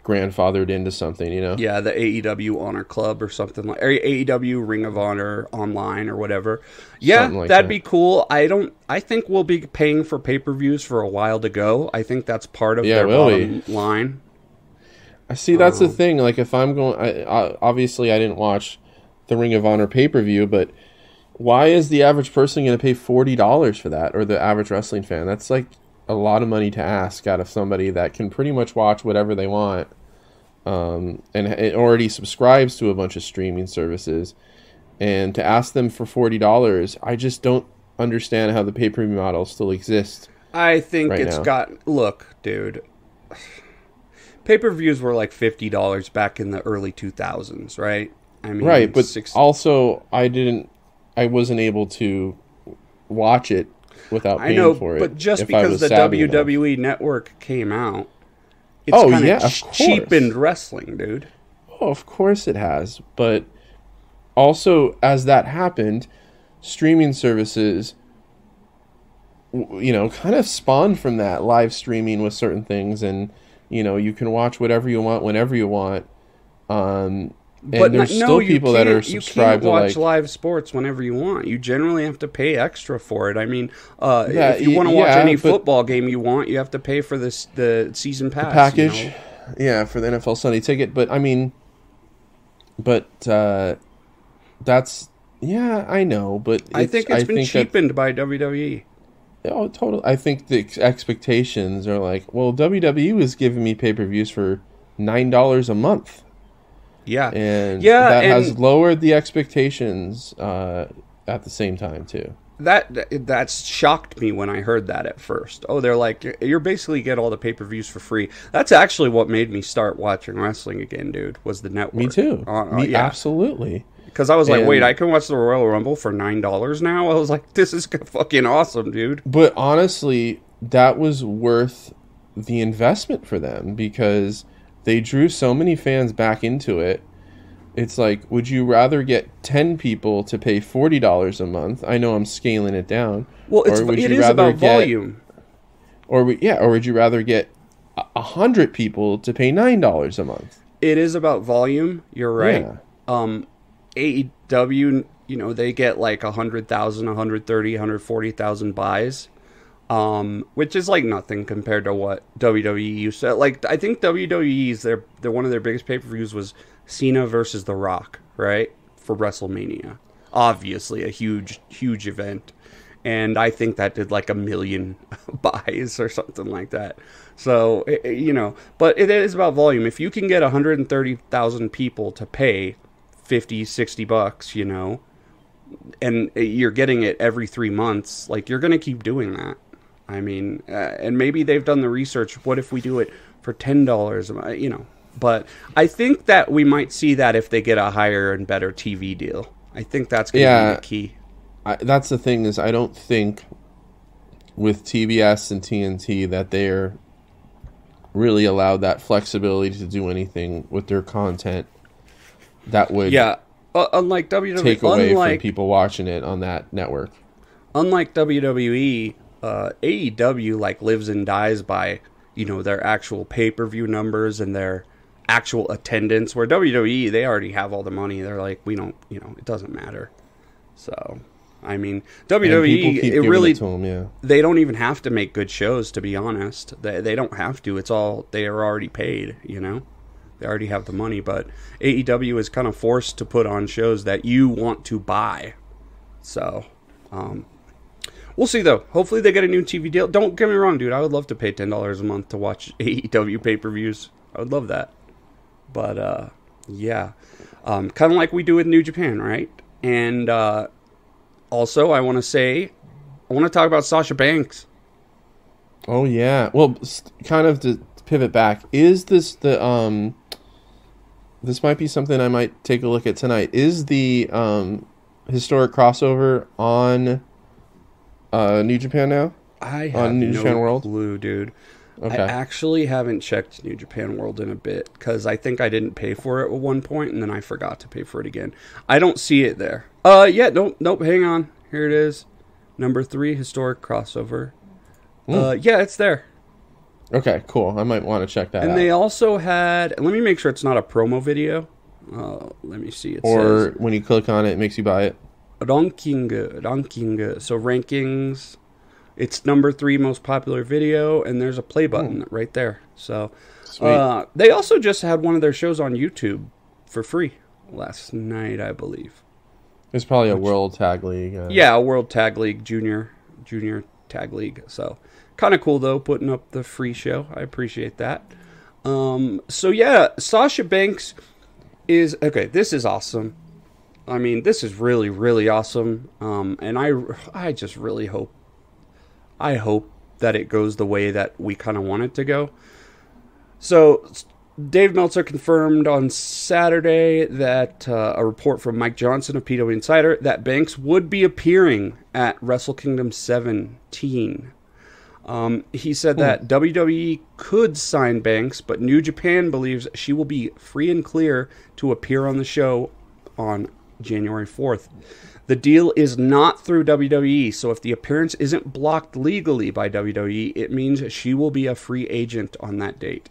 grandfathered into something, you know? yeah, the AEW Honor Club or something like, or AEW Ring of Honor Online or whatever. Yeah, Something like that'd that. be cool. I think we'll be paying for pay-per-views for a while to go. I think that's part of Yeah, their will bottom line. I see. That's the thing. Like, if I'm going, obviously I didn't watch the Ring of Honor pay-per-view, but why is the average person going to pay $40 for that, or the average wrestling fan? That's like a lot of money to ask out of somebody that can pretty much watch whatever they want, and it already subscribes to a bunch of streaming services. And to ask them for $40, I just don't understand how the pay-per-view model still exists. I think Right it's now. got, look, dude. Pay-per-views were like $50 back in the early 2000s, right? I mean, Right, but six, also I wasn't able to watch it without I paying know, for it. but just if I because was the savvy enough. WWE network came out, it's Oh, kind yeah, of of course. cheapened wrestling, dude. Oh, of course it has, but also as that happened, streaming services, kind of spawned from that, live streaming with certain things, and you can watch whatever you want whenever you want. And But there's no, still you people that are can't- you subscribed can't to watch like. live sports whenever you want. You generally have to pay extra for it. I mean, Yeah, if you want to watch yeah, any but- football game you want, you have to pay for the season pass. Package, you know? yeah, for the NFL Sunday ticket. But I mean, that's, yeah, I know, but I think it's been that- cheapened by WWE. Oh, totally. I think the expectations are like, well, WWE was giving me pay-per-views for $9 a month, Yeah, and yeah, that and has lowered the expectations at the same time too. That shocked me when I heard that at first. Oh, they're like, you're basically get all the pay-per-views for free. That's actually what made me start watching wrestling again, dude, was the network. Me too. Me yeah. absolutely. Because I was like, And- wait, I can watch the Royal Rumble for $9 now? I was like, this is fucking awesome, dude. But honestly, that was worth the investment for them because they drew so many fans back into it. It's like, would you rather get 10 people to pay $40 a month? I know I'm scaling it down. Well, it is about volume. Or would you rather get 100 people to pay $9 a month? It is about volume. You're right. Yeah. AEW, they get like 100,000, 130, 140,000 buys, which is like nothing compared to what WWE used to. Like, I think WWE's they're one of their biggest pay-per-views was Cena versus The Rock, right? For WrestleMania. Obviously a huge, huge event. And I think that did like 1 million buys or something like that. So, but it is about volume. If you can get 130,000 people to pay $50-$60, and you're getting it every 3 months, like, you're going to keep doing that. I mean, and maybe they've done the research. What if we do it for $10 a month, But I think that we might see that if they get a higher and better TV deal. I think that's going to be the key. That's the thing is I don't think with TBS and TNT that they're really allowed that flexibility to do anything with their content that would unlike WWE, take away from people watching it on that network. Unlike WWE, AEW like lives and dies by their actual pay-per-view numbers and their actual attendance. Where WWE, they already have all the money. They're like, we don't, it doesn't matter. So, I mean, WWE, it really, to them, yeah. They don't even have to make good shows, to be honest. They don't have to. It's all, they are already paid, They already have the money, but AEW is kind of forced to put on shows that you want to buy. So, we'll see, though. Hopefully they get a new TV deal. Don't get me wrong, dude. I would love to pay $10 a month to watch AEW pay-per-views. I would love that. But, yeah. Kind of like we do with New Japan, right? And also, I want to talk about Sasha Banks. Oh, yeah. Well, kind of to pivot back, is this the... This might be something I might take a look at tonight. Is the historic crossover on New Japan now? I have on New no Japan World? clue, dude. Okay. I actually haven't checked New Japan World in a bit because I think I didn't pay for it at one point and then I forgot to pay for it again. I don't see it there. Yeah, nope, hang on. Here it is. Number 3, historic crossover. Yeah, it's there. Okay, cool. I might want to check that out. And they also had, let me make sure it's not a promo video. Let me see. It or says, when you click on it, it makes you buy it. ranking. So rankings. It's number 3 most popular video, and there's a play button right there. So, they also just had one of their shows on YouTube for free last night, I believe. It's probably a World Tag League. Yeah, a World Tag League, Junior Tag League. So, kind of cool though, putting up the free show. I appreciate that. So yeah, Sasha Banks is okay. This is awesome. I mean, this is really, really awesome. And I just really hope. I hope that it goes the way that we kind of want it to go. So, Dave Meltzer confirmed on Saturday that a report from Mike Johnson of PW Insider that Banks would be appearing at Wrestle Kingdom 17. He said that WWE could sign Banks, but New Japan believes she will be free and clear to appear on the show on January 4th. The deal is not through WWE, so if the appearance isn't blocked legally by WWE, it means she will be a free agent on that date.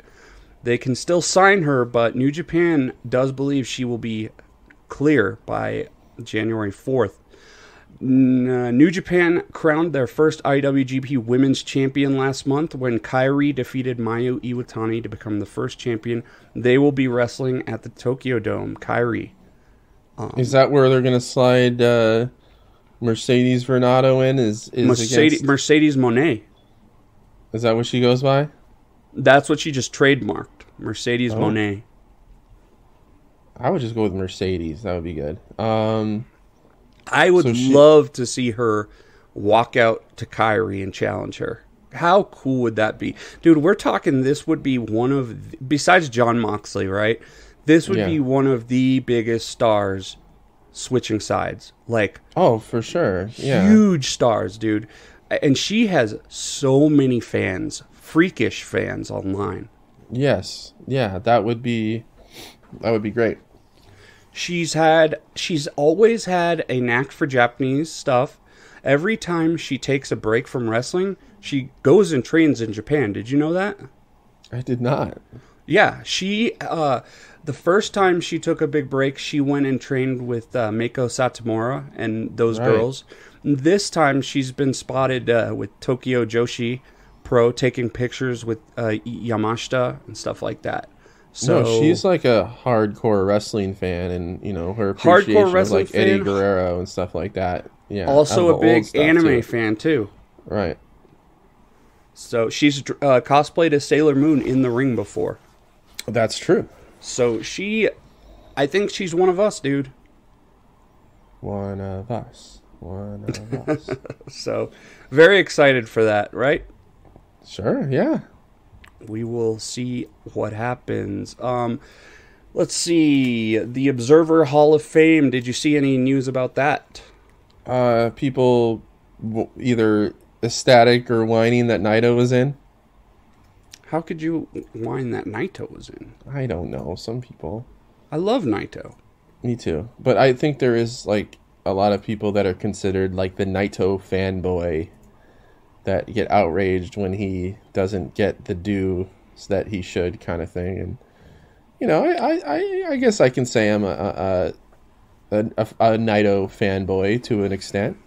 They can still sign her, but New Japan does believe she will be clear by January 4th. New Japan crowned their first IWGP Women's Champion last month when Kairi defeated Mayu Iwatani to become the first champion. They will be wrestling at the Tokyo Dome. Kairi. Is that where they're going to slide Mercedes Vernado in? Is Mercedes Moné. Is that what she goes by? That's what she just trademarked. Mercedes Moné. I would just go with Mercedes. That would be good. I would love to see her walk out to Kairi and challenge her. How cool would that be? Dude, we're talking this would be one of, besides Jon Moxley, right? This would be one of the biggest stars switching sides. Like, oh, for sure. Yeah. Huge stars, dude. And she has so many fans, freakish fans online. Yes. Yeah, that would be great. She's always had a knack for Japanese stuff. Every time she takes a break from wrestling, she goes and trains in Japan. Did you know that? I did not. Yeah, the first time she took a big break, she went and trained with Meiko Satomura and those girls. This time, she's been spotted with Tokyo Joshi Pro taking pictures with Yamashita and stuff like that. So no, she's like a hardcore wrestling fan, and her appreciation of like Eddie Guerrero and stuff like that. Yeah, also a big anime fan too. Right. So she's cosplayed as Sailor Moon in the ring before. That's true. So I think she's one of us, dude. One of us. So, very excited for that, right? Sure, yeah. We will see what happens. Let's see. The Observer Hall of Fame. Did you see any news about that? People either ecstatic or whining that Naito was in. How could you whine that Naito was in? I don't know. Some people. I love Naito. Me too. But I think there is like a lot of people that are considered like the Naito fanboy that get outraged when he doesn't get the dues that he should, kind of thing. And I guess I can say I'm a Naito fanboy to an extent.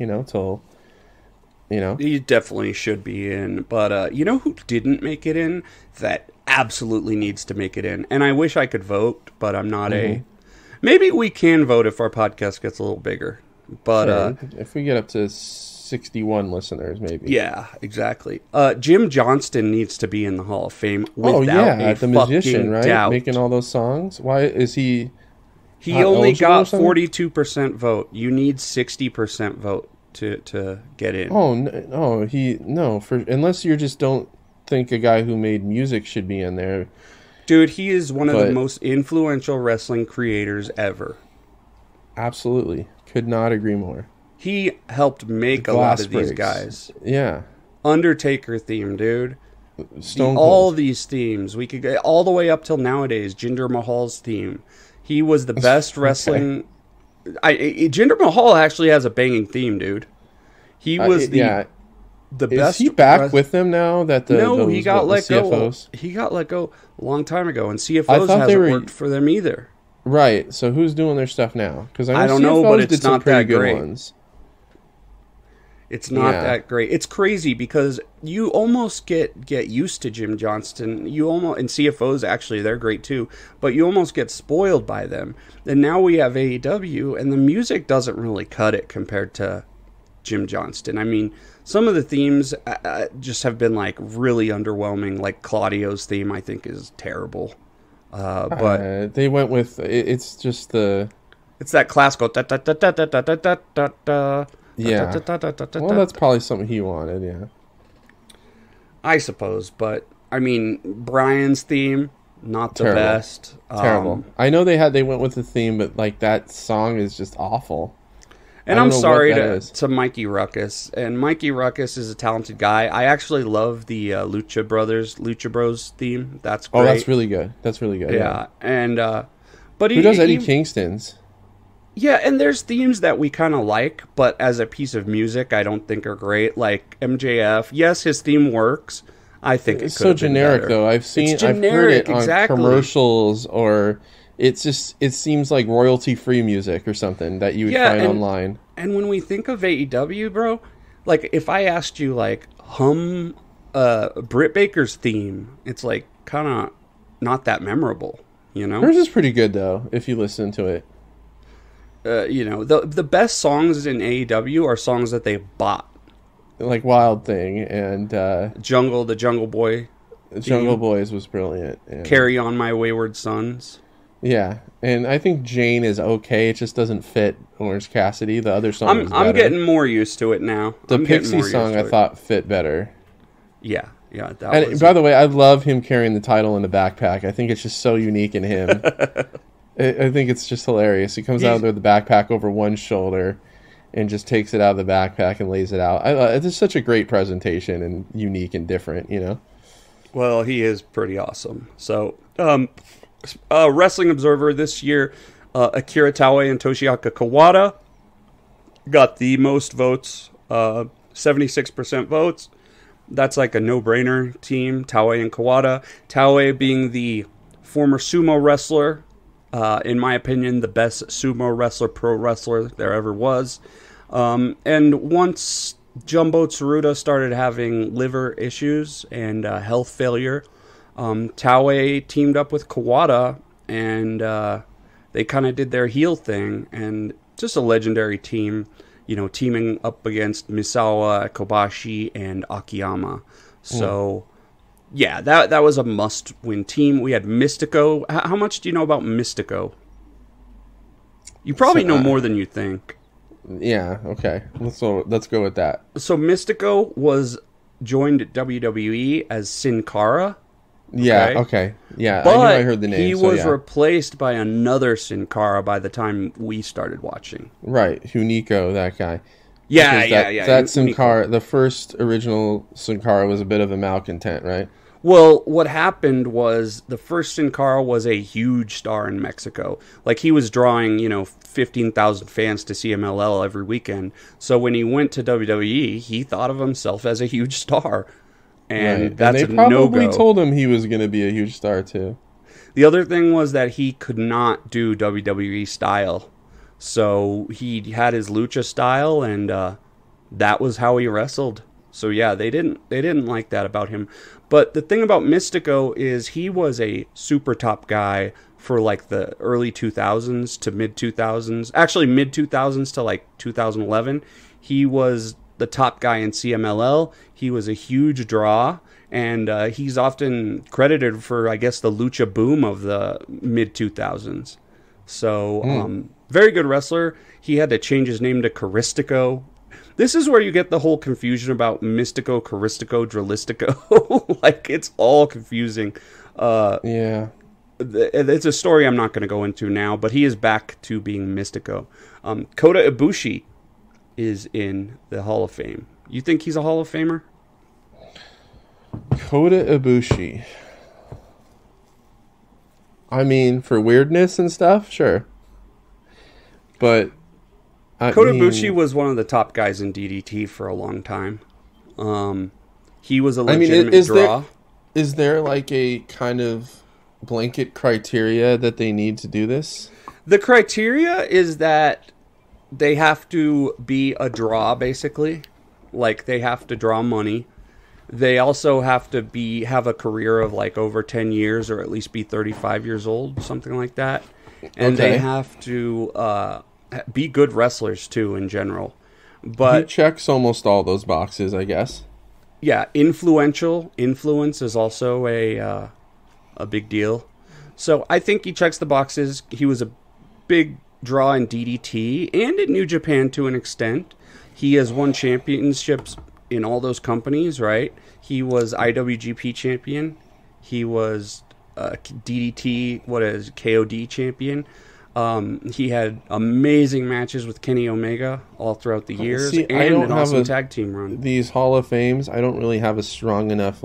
He definitely should be in. But you know who didn't make it in? That absolutely needs to make it in. And I wish I could vote, but I'm not Maybe we can vote if our podcast gets a little bigger. But sure. If we get up to 61 listeners, maybe. Yeah, exactly. Jim Johnston needs to be in the Hall of Fame without a the musician, right? doubt. Making all those songs. Why is he? He only got 42% vote. You need 60% vote to get in. Unless you just don't think a guy who made music should be in there. Dude, he is one of the most influential wrestling creators ever. Absolutely. Could not agree more. He helped make a lot of these guys. Yeah. Undertaker theme, dude. Stone All Cold. these themes. We could get all the way up till nowadays. Jinder Mahal's theme. He was the best wrestling. Jinder Mahal actually has a banging theme, dude. He was the Is best. he back with them now? That he got let go. CFOs? He got let go a long time ago, and I CFOs thought hasn't they were- worked for them either. Right. So who's doing their stuff now? Because I don't know, but it's did some not pretty that good great. ones. It's not Yeah. that great. It's crazy because you almost get used to Jim Johnston. You almost, and CFOs actually, they're great too, but you almost get spoiled by them. And now we have AEW, and the music doesn't really cut it compared to Jim Johnston. I mean, some of the themes just have been like really underwhelming. Like Claudio's theme, I think, is terrible. But They went with it's just the it's that classical. Da, da, da, da, da, da, da, da, da. yeah. Well, that's probably something he wanted. Yeah. I suppose, but I mean, Brian's theme, not the Terrible. best. Terrible. I know they went with the theme, but like that song is just awful. And I I'm don't know sorry what that is. to Mikey Ruckus. And Mikey Ruckus is a talented guy. I actually love the Lucha Bros theme. That's great. Oh, that's really good. That's really good. Yeah, and but Who does Eddie Kingston's? Yeah, and there's themes that we kind of like, but as a piece of music, I don't think are great. Like MJF, yes, his theme works. I think It's it so could have been generic better. though. It's I've heard generic, it on exactly. commercials, or it seems like royalty free music or something that you would find online. And when we think of AEW, bro, like if I asked you like hum Britt Baker's theme, it's like kind of not that memorable, you know? Hers is pretty good though if you listen to it. You know, the best songs in AEW are songs that they bought. Like Wild Thing and The Jungle Boy, Jungle Boys was brilliant. And, Carry On My Wayward Sons. yeah, and I think Jane is okay. It just doesn't fit Orange Cassidy. The other song is I'm better. getting more used to it now. The Pixie song I thought fit better. Yeah. That And was by the way, I love him carrying the title in the backpack. I think it's just so unique in him. I think it's just hilarious. He comes out there with the backpack over one shoulder and just takes it out of the backpack and lays it out. It's such a great presentation and unique and different, you know? Well, he is pretty awesome. So, Wrestling Observer this year, Akira Taue and Toshiaki Kawada got the most votes, 76% votes. That's like a no-brainer team, Taue and Kawada. Taue being the former sumo wrestler, in my opinion, the best sumo wrestler, pro wrestler there ever was. And once Jumbo Tsuruta started having liver issues and health failure, Taue teamed up with Kawada, and they kind of did their heel thing, and just a legendary team, you know, teaming up against Misawa, Kobashi, and Akiyama. So, yeah, that was a must-win team. We had Mystico. How much do you know about Mystico? You probably know more than you think. Yeah, okay. Let's go with that. So Mystico was joined at WWE as Sin Cara. Yeah, okay. Yeah, But I knew I heard the name. he so was yeah. replaced by another Sin Cara by the time we started watching. Right, Hunico, that guy. Yeah, Because That Sin Hunico. Cara, the first original Sin Cara was a bit of a malcontent, right? Well, what happened was the first Sin Cara was a huge star in Mexico. Like, he was drawing, 15,000 fans to CMLL every weekend. So when he went to WWE, he thought of himself as a huge star. And Right. that's and they a probably no-go. told him he was going to be a huge star, too. The other thing was that he could not do WWE style. So he had his lucha style, and that was how he wrestled. So yeah, they didn't like that about him. But the thing about Mystico is he was a super top guy for like the early 2000s to mid 2000s. Actually, mid 2000s to like 2011. He was the top guy in CMLL. He was a huge draw. And he's often credited for, I guess, the lucha boom of the mid 2000s. So, very good wrestler. He had to change his name to Caristico. This is where you get the whole confusion about Mystico, Caristico, Drilistico. Like, it's all confusing. Yeah. It's a story I'm not going to go into now, but he is back to being Mystico. Kota Ibushi is in the Hall of Fame. You think he's a Hall of Famer? Kota Ibushi. I mean, for weirdness and stuff, sure. But Kota Ibushi was one of the top guys in DDT for a long time. He was a legitimate draw. Is there like a kind of blanket criteria that they need to do this? The criteria is that they have to be a draw, basically. Like, they have to draw money. They also have to have a career of like over 10 years or at least be 35 years old, something like that. And they have to be good wrestlers too in general. But he checks almost all those boxes, I guess. Yeah, influence is also a big deal. So I think he checks the boxes. He was a big draw in DDT and in New Japan to an extent. He has won championships in all those companies, right? He was IWGP champion. He was DDT, KOD champion. He had amazing matches with Kenny Omega all throughout the years, and an awesome tag team run. These Hall of Fames, I don't really have a strong enough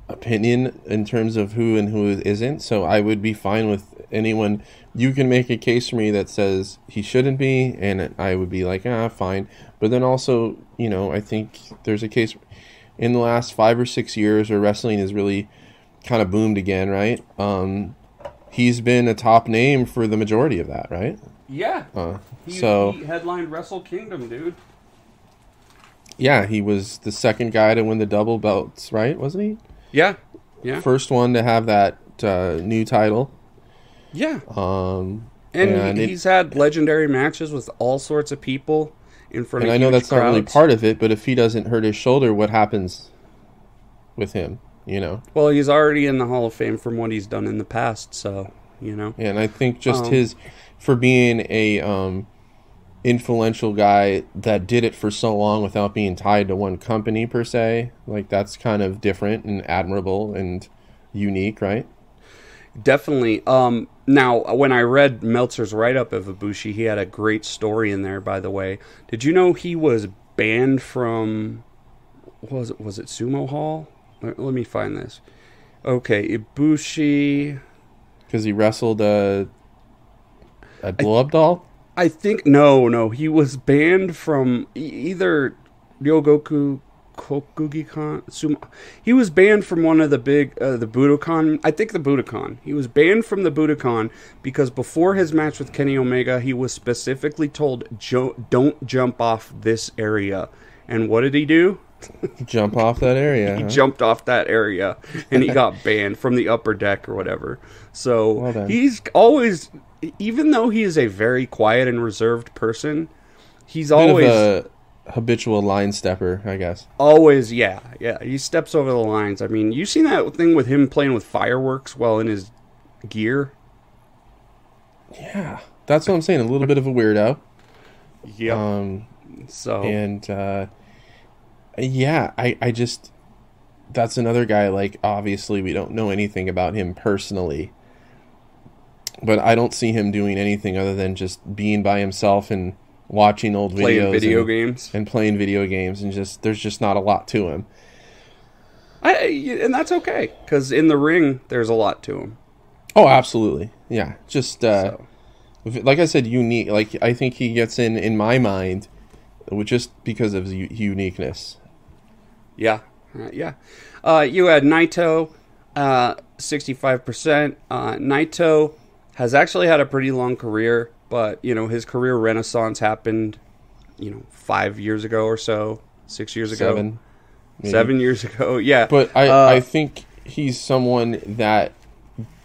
opinion in terms of who and who isn't. So I would be fine with anyone. You can make a case for me that says he shouldn't be, and I would be like, fine. But then also, I think there's a case in the last 5 or 6 years where wrestling has really kind of boomed again, right? He's been a top name for the majority of that, right? Yeah. He headlined Wrestle Kingdom, dude. Yeah, he was the second guy to win the double belts, right? Wasn't he? Yeah. First one to have that new title. Yeah. And he's had legendary matches with all sorts of people in front of huge crowds. And I know that's not really part of it, but if he doesn't hurt his shoulder, what happens with him? Well, he's already in the Hall of Fame from what he's done in the past, so, And I think just for being a influential guy that did it for so long without being tied to one company per se, that's kind of different and admirable and unique, right? Definitely. Now, when I read Meltzer's write-up of Ibushi, he had a great story in there, by the way. Did you know he was banned from, was it Sumo Hall? Let me find this. Okay, Ibushi. Because he wrestled a blow-up doll? I think, no. He was banned from either Ryogoku, Kokugikan, Sumo. He was banned from one of the big, the Budokan. I think the Budokan. He was banned from the Budokan because before his match with Kenny Omega, he was specifically told, don't jump off this area. And what did he do? Jump off that area. He jumped off that area, and he got banned from the upper deck or whatever. So he's always, even though he is a very quiet and reserved person, he's always a habitual line stepper, I guess. Always, yeah. He steps over the lines. I mean, you seen that thing with him playing with fireworks while in his gear? Yeah, that's what I'm saying. A little bit of a weirdo. Yeah. Yeah, I just, that's another guy, obviously we don't know anything about him personally, but I don't see him doing anything other than just being by himself and watching old videos and playing video games, and there's just not a lot to him. And that's okay, because in the ring, there's a lot to him. Oh, absolutely. Yeah, just, like I said, unique. I think he gets in my mind, just because of his uniqueness. Yeah. You had Naito, 65%. Naito has actually had a pretty long career, but, his career renaissance happened, 5 years ago or so, 6 years ago. 7 years ago, yeah. But I think he's someone that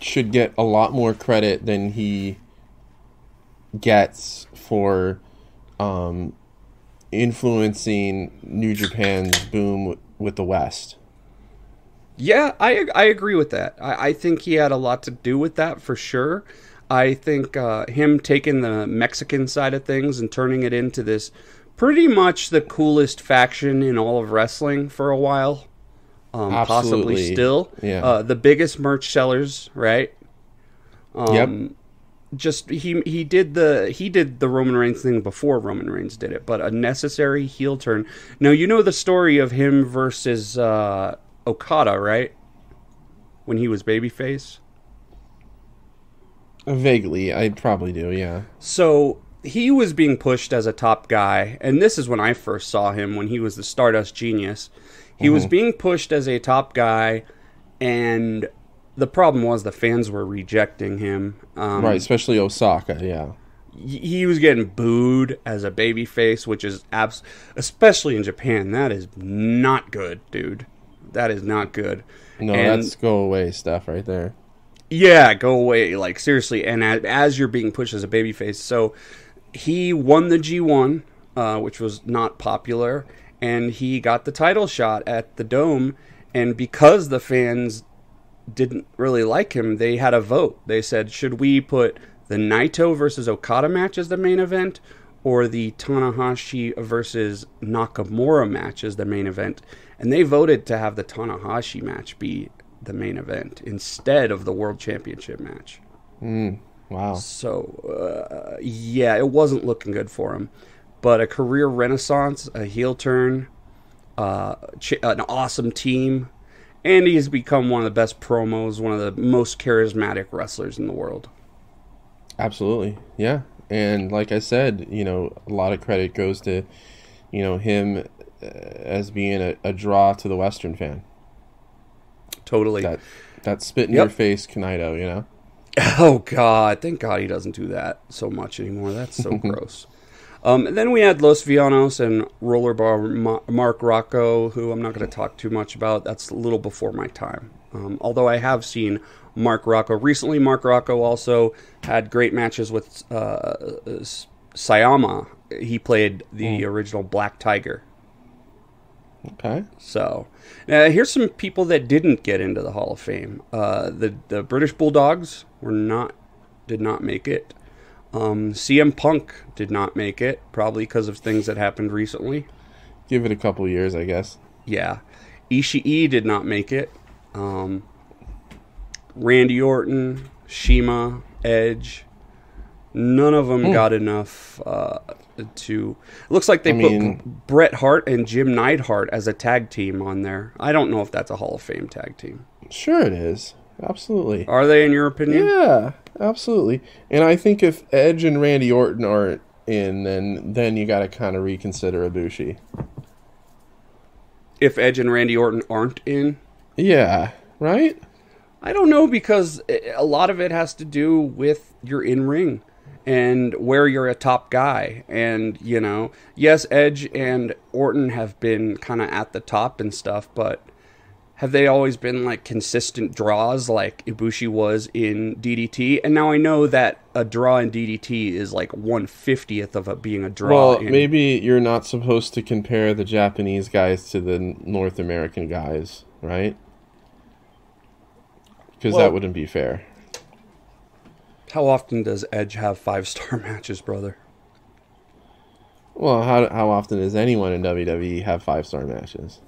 should get a lot more credit than he gets for influencing New Japan's boom with the West. Yeah, I agree with that. I think he had a lot to do with that for sure. I think him taking the Mexican side of things and turning it into this pretty much the coolest faction in all of wrestling for a while. Possibly still. Yeah. The biggest merch sellers, right? Yep. just he did the Roman Reigns thing before Roman Reigns did it, but a necessary heel turn. Now you know the story of him versus Okada, right? When he was babyface. Vaguely, I probably do. Yeah. So he was being pushed as a top guy, and this is when I first saw him when he was the Stardust Genius. He was being pushed as a top guy, and the problem was the fans were rejecting him. Right, especially Osaka. Yeah. He was getting booed as a babyface, which is especially in Japan. That is not good, dude. That is not good. No, and, that's go away stuff right there. Yeah, go away. Like, seriously. And as you're being pushed as a babyface. So he won the G1, which was not popular. And he got the title shot at the Dome. And because the fans didn't really like him, they had a vote. They said, should we put the Naito versus Okada match as the main event, or the Tanahashi versus Nakamura match as the main event? And they voted to have the Tanahashi match be the main event instead of the World Championship match. Wow. So, yeah, it wasn't looking good for him. But a career renaissance, a heel turn, an awesome team, and he's become one of the best promos, one of the most charismatic wrestlers in the world. Absolutely. Yeah. And like I said, a lot of credit goes to, him as being a draw to the Western fan. Totally. That spit in your face Kanaito, Oh, God. Thank God he doesn't do that so much anymore. That's so gross. And then we had Los Villanos and Rollerball Mark Rocco, who I'm not going to talk too much about. That's a little before my time. Although I have seen Mark Rocco. Recently, Mark Rocco also had great matches with Sayama. He played the original Black Tiger. Okay. So, here's some people that didn't get into the Hall of Fame. The British Bulldogs did not make it. CM Punk did not make it, probably because of things that happened recently. Give it a couple years, I guess. Yeah. Ishii did not make it. Randy Orton, Shima, Edge, none of them got enough to... It looks like they put Bret Hart and Jim Neidhart as a tag team on there. I don't know if that's a Hall of Fame tag team. Sure it is. Absolutely. Are they, in your opinion? Yeah, absolutely. And I think if Edge and Randy Orton aren't in, then you got to kind of reconsider Ibushi. If Edge and Randy Orton aren't in? Yeah, right? I don't know, because a lot of it has to do with your in-ring and where you're a top guy. And, yes, Edge and Orton have been kind of at the top and stuff, but have they always been like consistent draws like Ibushi was in DDT? And now I know that a draw in DDT is like 1/50th of being a draw. Well, maybe you're not supposed to compare the Japanese guys to the North American guys, right? Because that wouldn't be fair. How often does Edge have 5-star matches, brother? Well, how often does anyone in WWE have 5-star matches?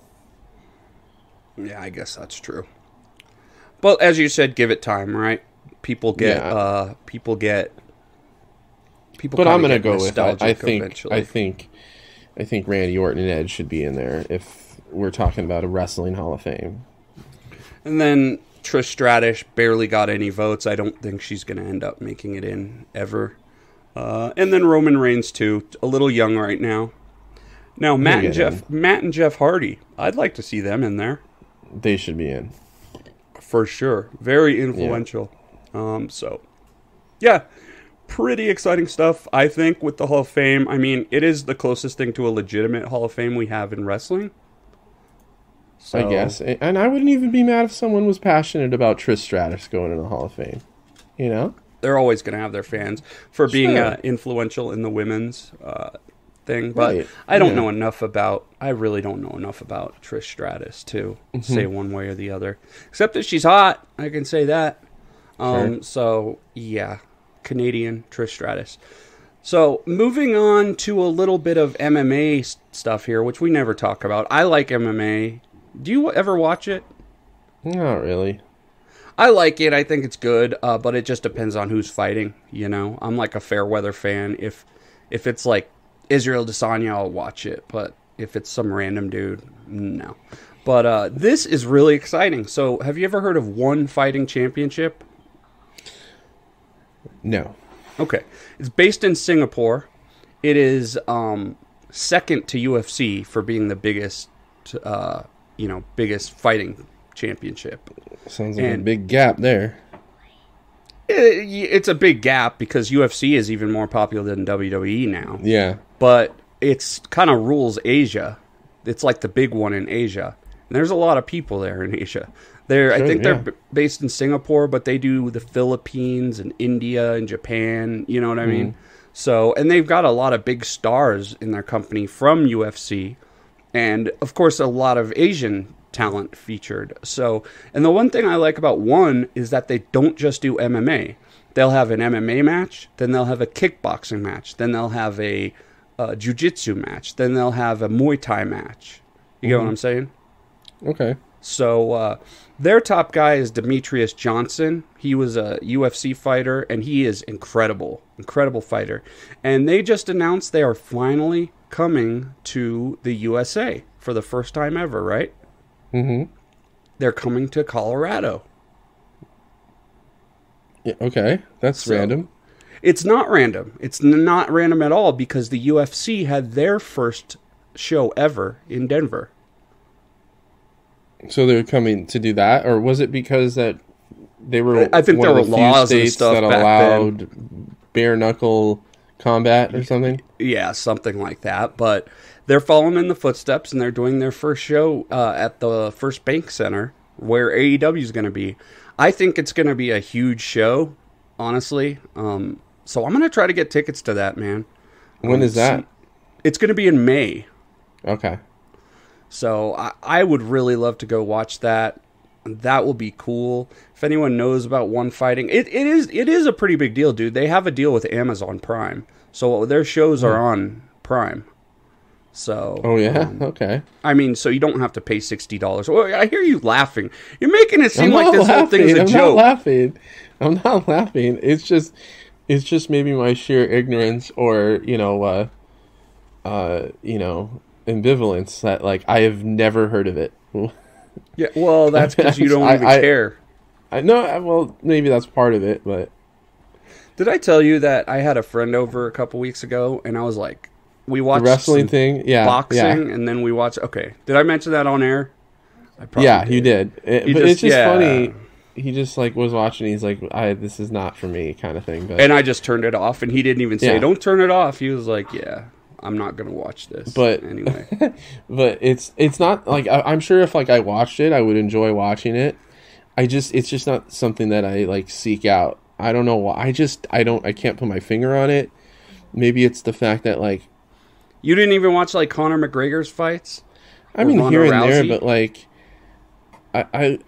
Yeah, I guess that's true. But as you said, give it time, right? People get. But I'm gonna go with it. I think Randy Orton and Edge should be in there if we're talking about a wrestling Hall of Fame. And then Trish Stratus barely got any votes. I don't think she's going to end up making it in ever. And then Roman Reigns too, a little young right now. Now Matt and Jeff Hardy, I'd like to see them in there. They should be in for sure. Very influential. Yeah. So yeah, pretty exciting stuff. I think with the Hall of Fame. I mean, it is the closest thing to a legitimate Hall of Fame we have in wrestling. So, I guess. And I wouldn't even be mad if someone was passionate about Trish Stratus going in the Hall of Fame. They're always going to have their fans for being influential in the women's thing. But I don't know enough about... I really don't know enough about Trish Stratus to say one way or the other. Except that she's hot. I can say that. So, yeah. Canadian Trish Stratus. So, moving on to a little bit of MMA stuff here, which we never talk about. I like MMA. Do you ever watch it? Not really. I like it. I think it's good, but it just depends on who's fighting. You know, I'm like a fair weather fan. If it's like Israel Adesanya, I'll watch it. But if it's some random dude, no. But this is really exciting. So, have you ever heard of One Fighting Championship? No. Okay, it's based in Singapore. It is second to UFC for being the biggest, biggest fighting championship. Sounds like a big gap there. It's a big gap because UFC is even more popular than WWE now. Yeah. But it's kind of rules Asia. It's like the big one in Asia. And there's a lot of people there in Asia. I think they're based in Singapore, but they do the Philippines and India and Japan. You know what I mean? So, and they've got a lot of big stars in their company from UFC. And, of course, a lot of Asian talent featured. So, and the one thing I like about One is that they don't just do MMA. They'll have an MMA match, then they'll have a kickboxing match, then they'll have a jiu-jitsu match, then they'll have a Muay Thai match. You get what I'm saying? Okay. So, their top guy is Demetrius Johnson. He was a UFC fighter, and he is incredible fighter. And they just announced they are finally coming to the USA for the first time ever, right? Mm-hmm. They're coming to Colorado. Yeah, okay, that's random. It's not random. It's not random at all because the UFC had their first show ever in Denver. So they're coming to do that, or was it because that they were? I think one there of were the few laws and states stuff that back allowed then. Bare knuckle combat or something. Yeah, something like that. But they're following in the footsteps, and they're doing their first show at the First Bank Center, where AEW is going to be. I think it's going to be a huge show, honestly. So I'm going to try to get tickets to that, man. When is that? It's going to be in May. Okay. So I would really love to go watch that. That will be cool. If anyone knows about One Fighting, it is a pretty big deal, dude. They have a deal with Amazon Prime, so their shows are on Prime. So. Oh yeah. Okay. I mean, so you don't have to pay $60. Well, I hear you laughing. You're making it seem like this whole thing is a joke. I'm not laughing. It's just maybe my sheer ignorance, or ambivalence that like I have never heard of it. Yeah, well, that's because you don't even care. I know. Well, maybe that's part of it, but did I tell you that I had a friend over a couple weeks ago, and I was like, we watched the wrestling thing, boxing, and then we watched. Okay, did I mention that on air? I probably did. You did. But it's just funny. He just like was watching. He's like, "This is not for me," kind of thing. But, and I just turned it off, and he didn't even say, "Don't turn it off." He was like, "Yeah, I'm not gonna watch this." But anyway, but it's not like I'm sure if like I watched it, I would enjoy watching it. It's just not something that I like seek out. I don't know why. I can't put my finger on it. Maybe it's the fact that like you didn't even watch like Conor McGregor's fights. I mean, here and there, but like I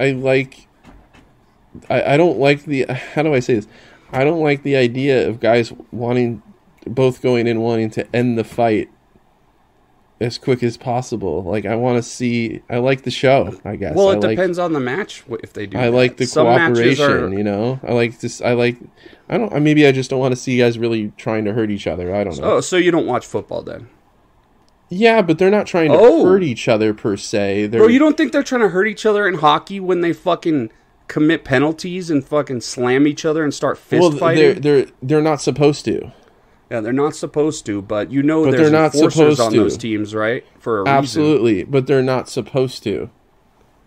don't like the, how do I say this? I don't like the idea of guys wanting to end the fight as quick as possible. Like I like the show, I guess. Well, it depends on the match if they do. I like the cooperation, maybe I just don't want to see guys really trying to hurt each other. I don't know. Oh, so you don't watch football then? Yeah, but they're not trying to hurt each other per se. Bro, you don't think they're trying to hurt each other in hockey when they fucking commit penalties and fucking slam each other and start fist fighting? They're not supposed to. Yeah, they're not supposed to, but there's enforcers on those teams, right? For a reason. Absolutely, but they're not supposed to.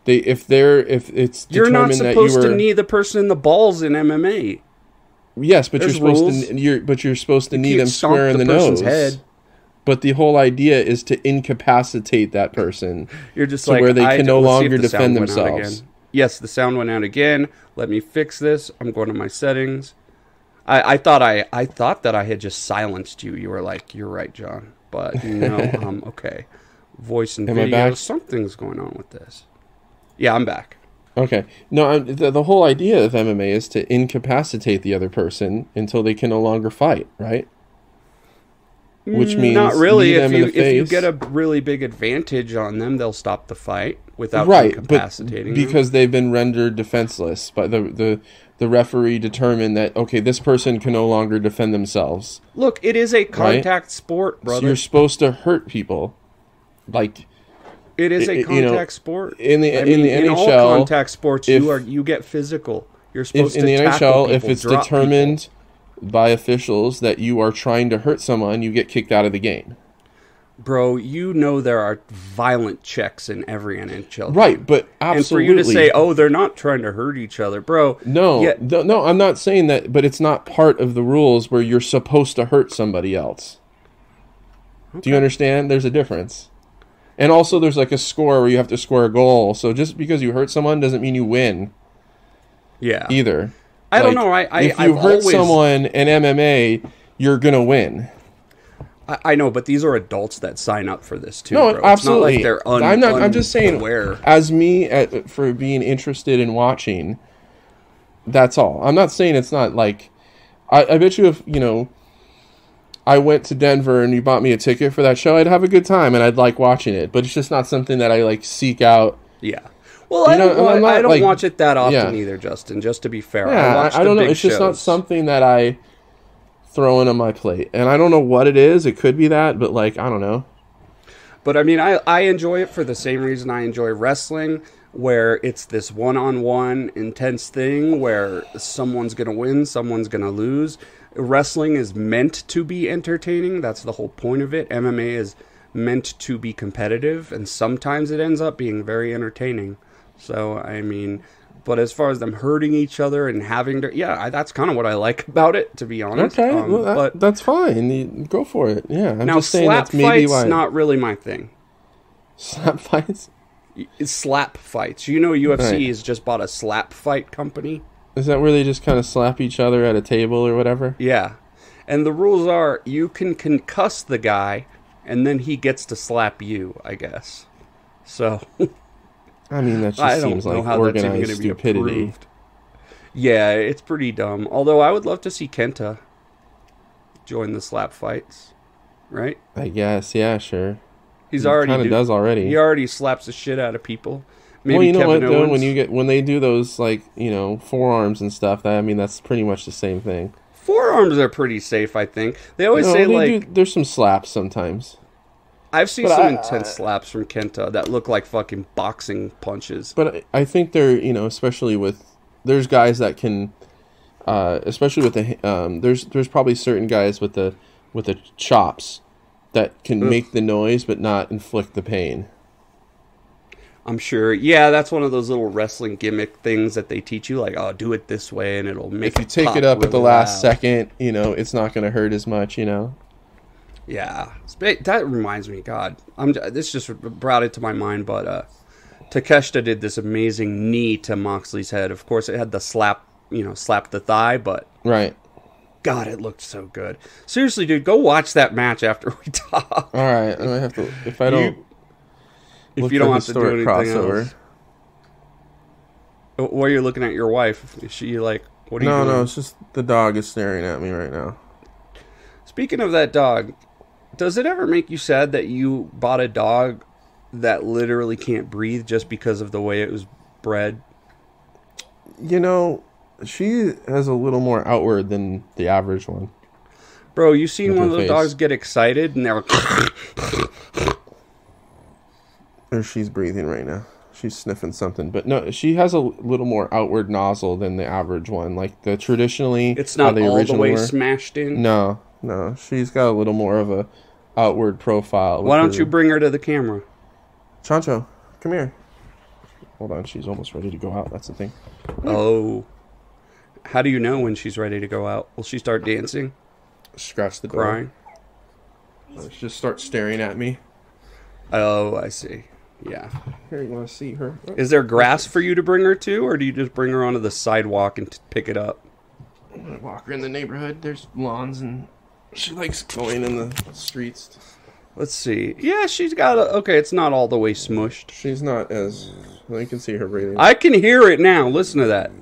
If it's you're not determined supposed to knee the person in the balls in MMA. Yes, but you're supposed to knee them square in the nose. Head. But the whole idea is to incapacitate that person. You're just to where they can no longer defend themselves. Yes, the sound went out again. Let me fix this. I'm going to my settings. I thought that I had just silenced you. You were like, "You're right, John," but okay. Voice and video. Something's going on with this. Yeah, I'm back. Okay. No, the whole idea of MMA is to incapacitate the other person until they can no longer fight, right? which means not really. knee them in the If you face. get a really big advantage on them, they'll stop the fight without right, but incapacitating them. because they've been rendered defenseless, but the referee determined that okay, this person can no longer defend themselves. Look, it is a contact sport, brother. So you're supposed to hurt people, like it is a contact sport. In the in NHL, all contact sports, you get physical. You're supposed in to the tackle NHL, people, if it's drop determined by officials that you are trying to hurt someone, you get kicked out of the game. Bro, you know there are violent checks in every NHL. Right, but absolutely. And for you to say, "Oh, they're not trying to hurt each other," bro. No, no, I'm not saying that, but it's not part of the rules where you're supposed to hurt somebody else. Okay. Do you understand? There's a difference. And also there's like a score where you have to score a goal. So just because you hurt someone doesn't mean you win. Yeah. Either. I don't know. If you hurt someone in MMA, you're going to win. I know, but these are adults that sign up for this too. No, bro. absolutely. It's not like they're I'm just saying, unaware. as me, for being interested in watching, that's all. I'm not saying it's not like... I bet you if, I went to Denver and you bought me a ticket for that show, I'd have a good time and I'd like watching it. But it's just not something that I like seek out. Yeah. Well, I don't watch it that often either, Justin, just to be fair. Yeah, I don't know. It's just not something that I throw in on my plate. And I don't know what it is. It could be that, but like, I don't know. But I mean, I enjoy it for the same reason I enjoy wrestling, where it's this one-on-one intense thing where someone's going to win, someone's going to lose. Wrestling is meant to be entertaining. That's the whole point of it. MMA is meant to be competitive, and sometimes it ends up being very entertaining. So, I mean, but as far as them hurting each other and having to, that's kind of what I like about it, to be honest. Okay, well, that's fine. Go for it. Yeah, I'm now, just saying slap that's maybe fights, not really my thing. Slap fights? Slap fights. UFC has just bought a slap fight company. Is that where they just kind of slap each other at a table or whatever? Yeah. And the rules are you can concuss the guy, and then he gets to slap you, I guess. So... I mean, that just seems like organized stupidity. Yeah, it's pretty dumb. Although I would love to see Kenta join the slap fights, right? I guess, yeah, sure. He does already. He already slaps the shit out of people. Maybe you know Kevin Owens. Though, when they do those like forearms and stuff, that's pretty much the same thing. Forearms are pretty safe, I think. They always say there's some slaps sometimes. I've seen some intense slaps from Kenta that look like fucking boxing punches. But I think they're, especially with, there's guys that can, especially with the, there's probably certain guys with the chops that can make the noise but not inflict the pain. I'm sure. Yeah, that's one of those little wrestling gimmick things that they teach you, like, oh, do it this way and it'll make it if you take it up at the last second, it's not going to hurt as much, Yeah, that reminds me. God, this just brought it to my mind. But Takeshita did this amazing knee to Moxley's head. Of course, it had the slap the thigh. But right, God, it looked so good. Seriously, dude, go watch that match after we talk. All right, I have to. If I don't, if you don't have to do anything else. While you're looking at your wife, is she like, what are you doing? No, it's just the dog is staring at me right now. Speaking of that dog. Does it ever make you sad that you bought a dog that literally can't breathe just because of the way it was bred? She has a little more outward than the average one. Bro, you seen one of those dogs get excited and they're like... Or she's breathing right now. She's sniffing something. But no, she has a little more outward nozzle than the average one. Like the traditionally... It's not all the way smashed in? No, she's got a little more of a outward profile. Why don't you bring her to the camera? Chancho, come here. Hold on, she's almost ready to go out. That's the thing. Oh. How do you know when she's ready to go out? Will she start dancing? Scratch the door. Crying? Let's just start staring at me. Oh, I see. Yeah. Here, you want to see her? Is there grass for you to bring her to, or do you just bring her onto the sidewalk and pick it up? I'm going to walk her in the neighborhood. There's lawns and... She likes going in the streets. Let's see. Yeah, she's got okay, it's not all the way smushed. She's not as... Well, you can see her breathing. I can hear it now. Listen to that.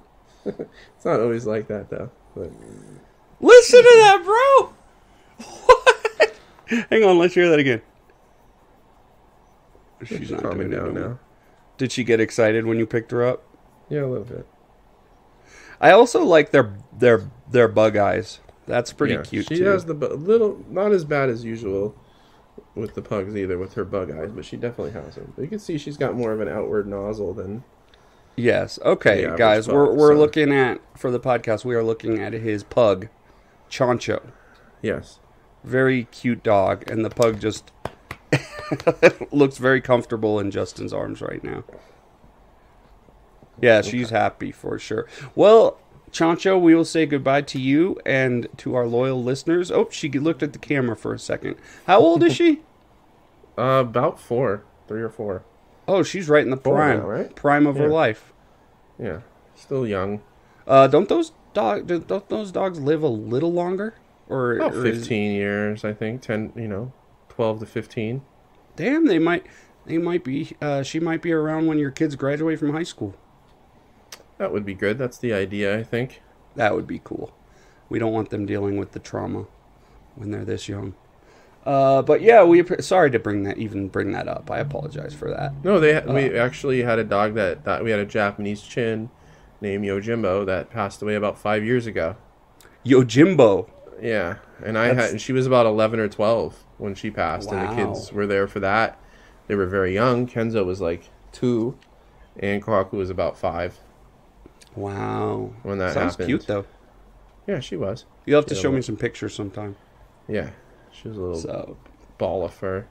It's not always like that, though. But... Listen to that, bro! What? Hang on, let's hear that again. She's not calming down now. Did she get excited when you picked her up? Yeah, a little bit. I also like their bug eyes. That's pretty cute. She has the little, not as bad as usual with the pugs either, with her bug eyes, but she definitely has them. But you can see she's got more of an outward nozzle than. Yes. Okay, guys, we're looking at, for the podcast, we are looking at his pug, Chancho. Yes. Very cute dog, and the pug just looks very comfortable in Justin's arms right now. Yeah, she's happy for sure. Well, Chancho, we will say goodbye to you and to our loyal listeners. Oh, she looked at the camera for a second. How old is she? About 3 or 4. Oh, she's right in the prime, now, right? Prime of her life. Yeah, still young. Don't those dogs live a little longer? About 15 years, I think. 12 to 15. Damn, they might be. She might be around when your kids graduate from high school. That would be good. That's the idea, I think. That would be cool. We don't want them dealing with the trauma when they're this young. But yeah, sorry to bring that up. I apologize for that. No, we actually had a dog that we had a Japanese chin named Yojimbo that passed away about 5 years ago. Yojimbo. Yeah, and she was about 11 or 12 when she passed, and the kids were there for that. They were very young. Kenzo was like 2, and Kawaku was about 5. Wow. When that Sounds happened. cute though. Yeah, she was. You'll have to show me some pictures sometime. Yeah, she was a little ball of fur.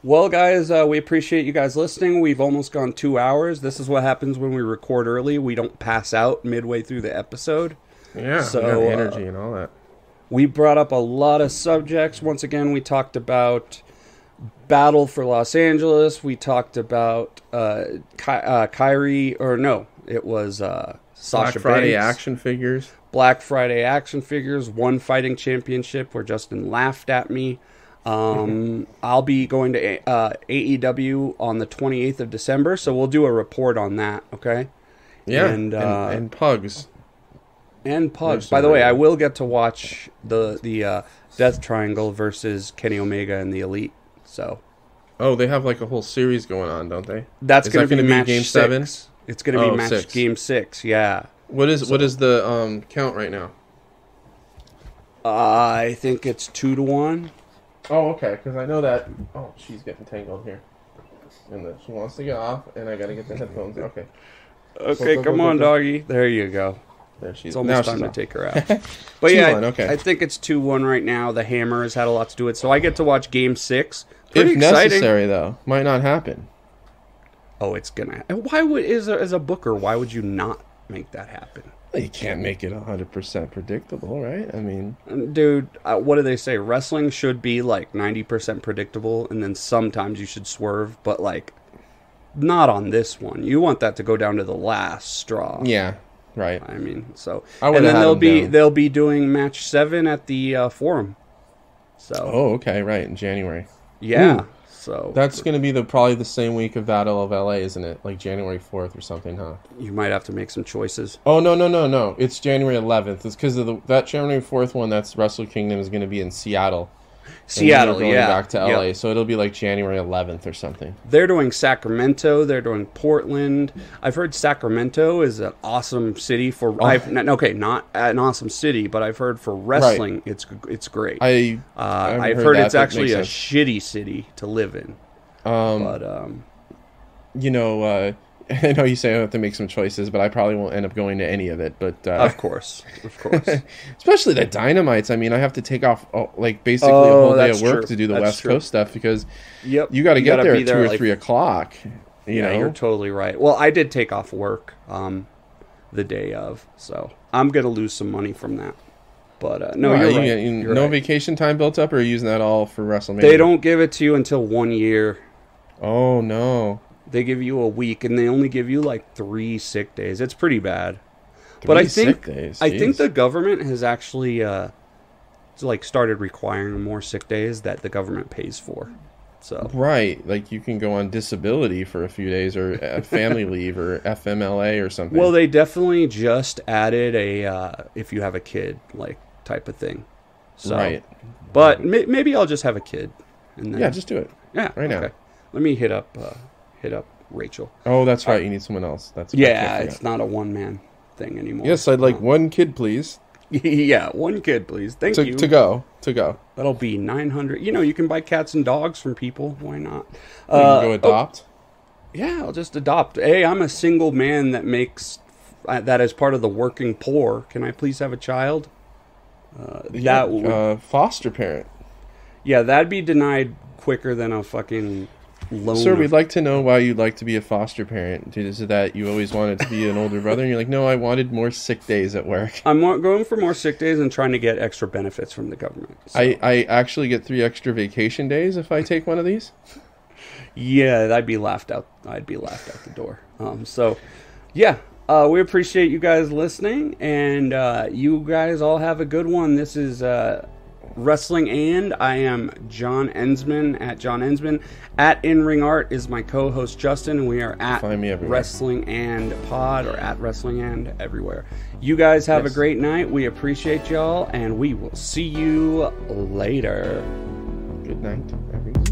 Well, guys, we appreciate you guys listening. We've almost gone 2 hours. This is what happens when we record early. We don't pass out midway through the episode. Yeah, so we got the energy and all that. We brought up a lot of subjects. Once again, we talked about Battle for Los Angeles. We talked about Kyrie, or no, it was Sasha Black Friday Banks. action figures. Black Friday action figures. One fighting championship where Justin laughed at me. I'll be going to AEW on the 28th of December, so we'll do a report on that, okay? Yeah, and pugs. And pugs. By the way, I will get to watch the Death Triangle versus Kenny Omega and the Elite. So. Oh, they have like a whole series going on, don't they? That's going to be match Game 6. 7. It's going to be match 6. Game 6. Yeah. What is the count right now? I think it's 2-1. Oh, okay. Because I know that. Oh, she's getting tangled here, and she wants to get off, and I got to get the headphones. Okay. Okay, come on, doggy. There you go. There she is. It's almost time to take her out. But yeah, I think it's 2-1 right now. The Hammer has had a lot to do with it. So I get to watch Game 6. Pretty if exciting. Necessary, though. Might not happen. Oh, it's going to. And why would, as a booker, why would you not make that happen? Well, you can't make it 100% predictable, right? I mean... Dude, what do they say? Wrestling should be like 90% predictable, and then sometimes you should swerve, but like, not on this one. You want that to go down to the last straw. Yeah. Right. I mean, so and then they'll be doing match 7 at the Forum. So. Oh, okay, right, in January. Yeah. Ooh. So that's going to be probably the same week of Battle of LA, isn't it? Like January 4th or something, huh? You might have to make some choices. Oh, no. It's January 11th. It's because of that January 4th one. That's Wrestle Kingdom is going to be in Seattle. Seattle, going back to LA, so it'll be like January 11th or something. They're doing Sacramento. They're doing Portland. I've heard Sacramento is an awesome city for. Not an awesome city, but I've heard for wrestling, it's great. I've heard it's actually a shitty city to live in. I know you say I have to make some choices, but I probably won't end up going to any of it. But of course, especially the Dynamites. I mean, I have to take off basically a whole day of work to do the West Coast stuff because you got to get there at 2 or 3 o'clock. You know, you're totally right. Well, I did take off work the day of, so I'm gonna lose some money from that. But no, you're right. No vacation time built up, or are you using that all for WrestleMania? They don't give it to you until 1 year. Oh no. They give you a week, and they only give you like 3 sick days. It's pretty bad. But I think the government has actually started requiring more sick days that the government pays for. So right, like you can go on disability for a few days, or family leave, or FMLA or something. Well, they definitely just added a if you have a kid type of thing. So, Right. But maybe I'll just have a kid. And then, Yeah, just do it. yeah, right now. Let me hit up Rachel. Oh, that's right. You need someone else. That's Yeah, it's not a one-man thing anymore. Yes, I'd like one kid, please. Yeah, one kid, please. Thank you. To go. That'll be 900. You know, you can buy cats and dogs from people. Why not? You can go adopt. Yeah, I'll just adopt. Hey, I'm a single man that makes that as part of the working poor. Can I please have a child? Foster parent. Yeah, that'd be denied quicker than a fucking loan. Sir, we'd like to know why you'd like to be a foster parent. Is it that you always wanted to be an older brother? And you're like, no, I wanted more sick days at work. I'm going for more sick days and trying to get extra benefits from the government. So. I actually get 3 extra vacation days if I take one of these? Yeah, I'd be laughed out. I'd be laughed out the door. Yeah. We appreciate you guys listening, and you guys all have a good one. This is Wrestling And. I am John Ensman at John Ensman. At In Ring Art is my co-host Justin, and we are at Find me everywhere. Wrestling And Pod, or at Wrestling And everywhere. You guys have a great night. We appreciate y'all, and we will see you later. Good night, everyone.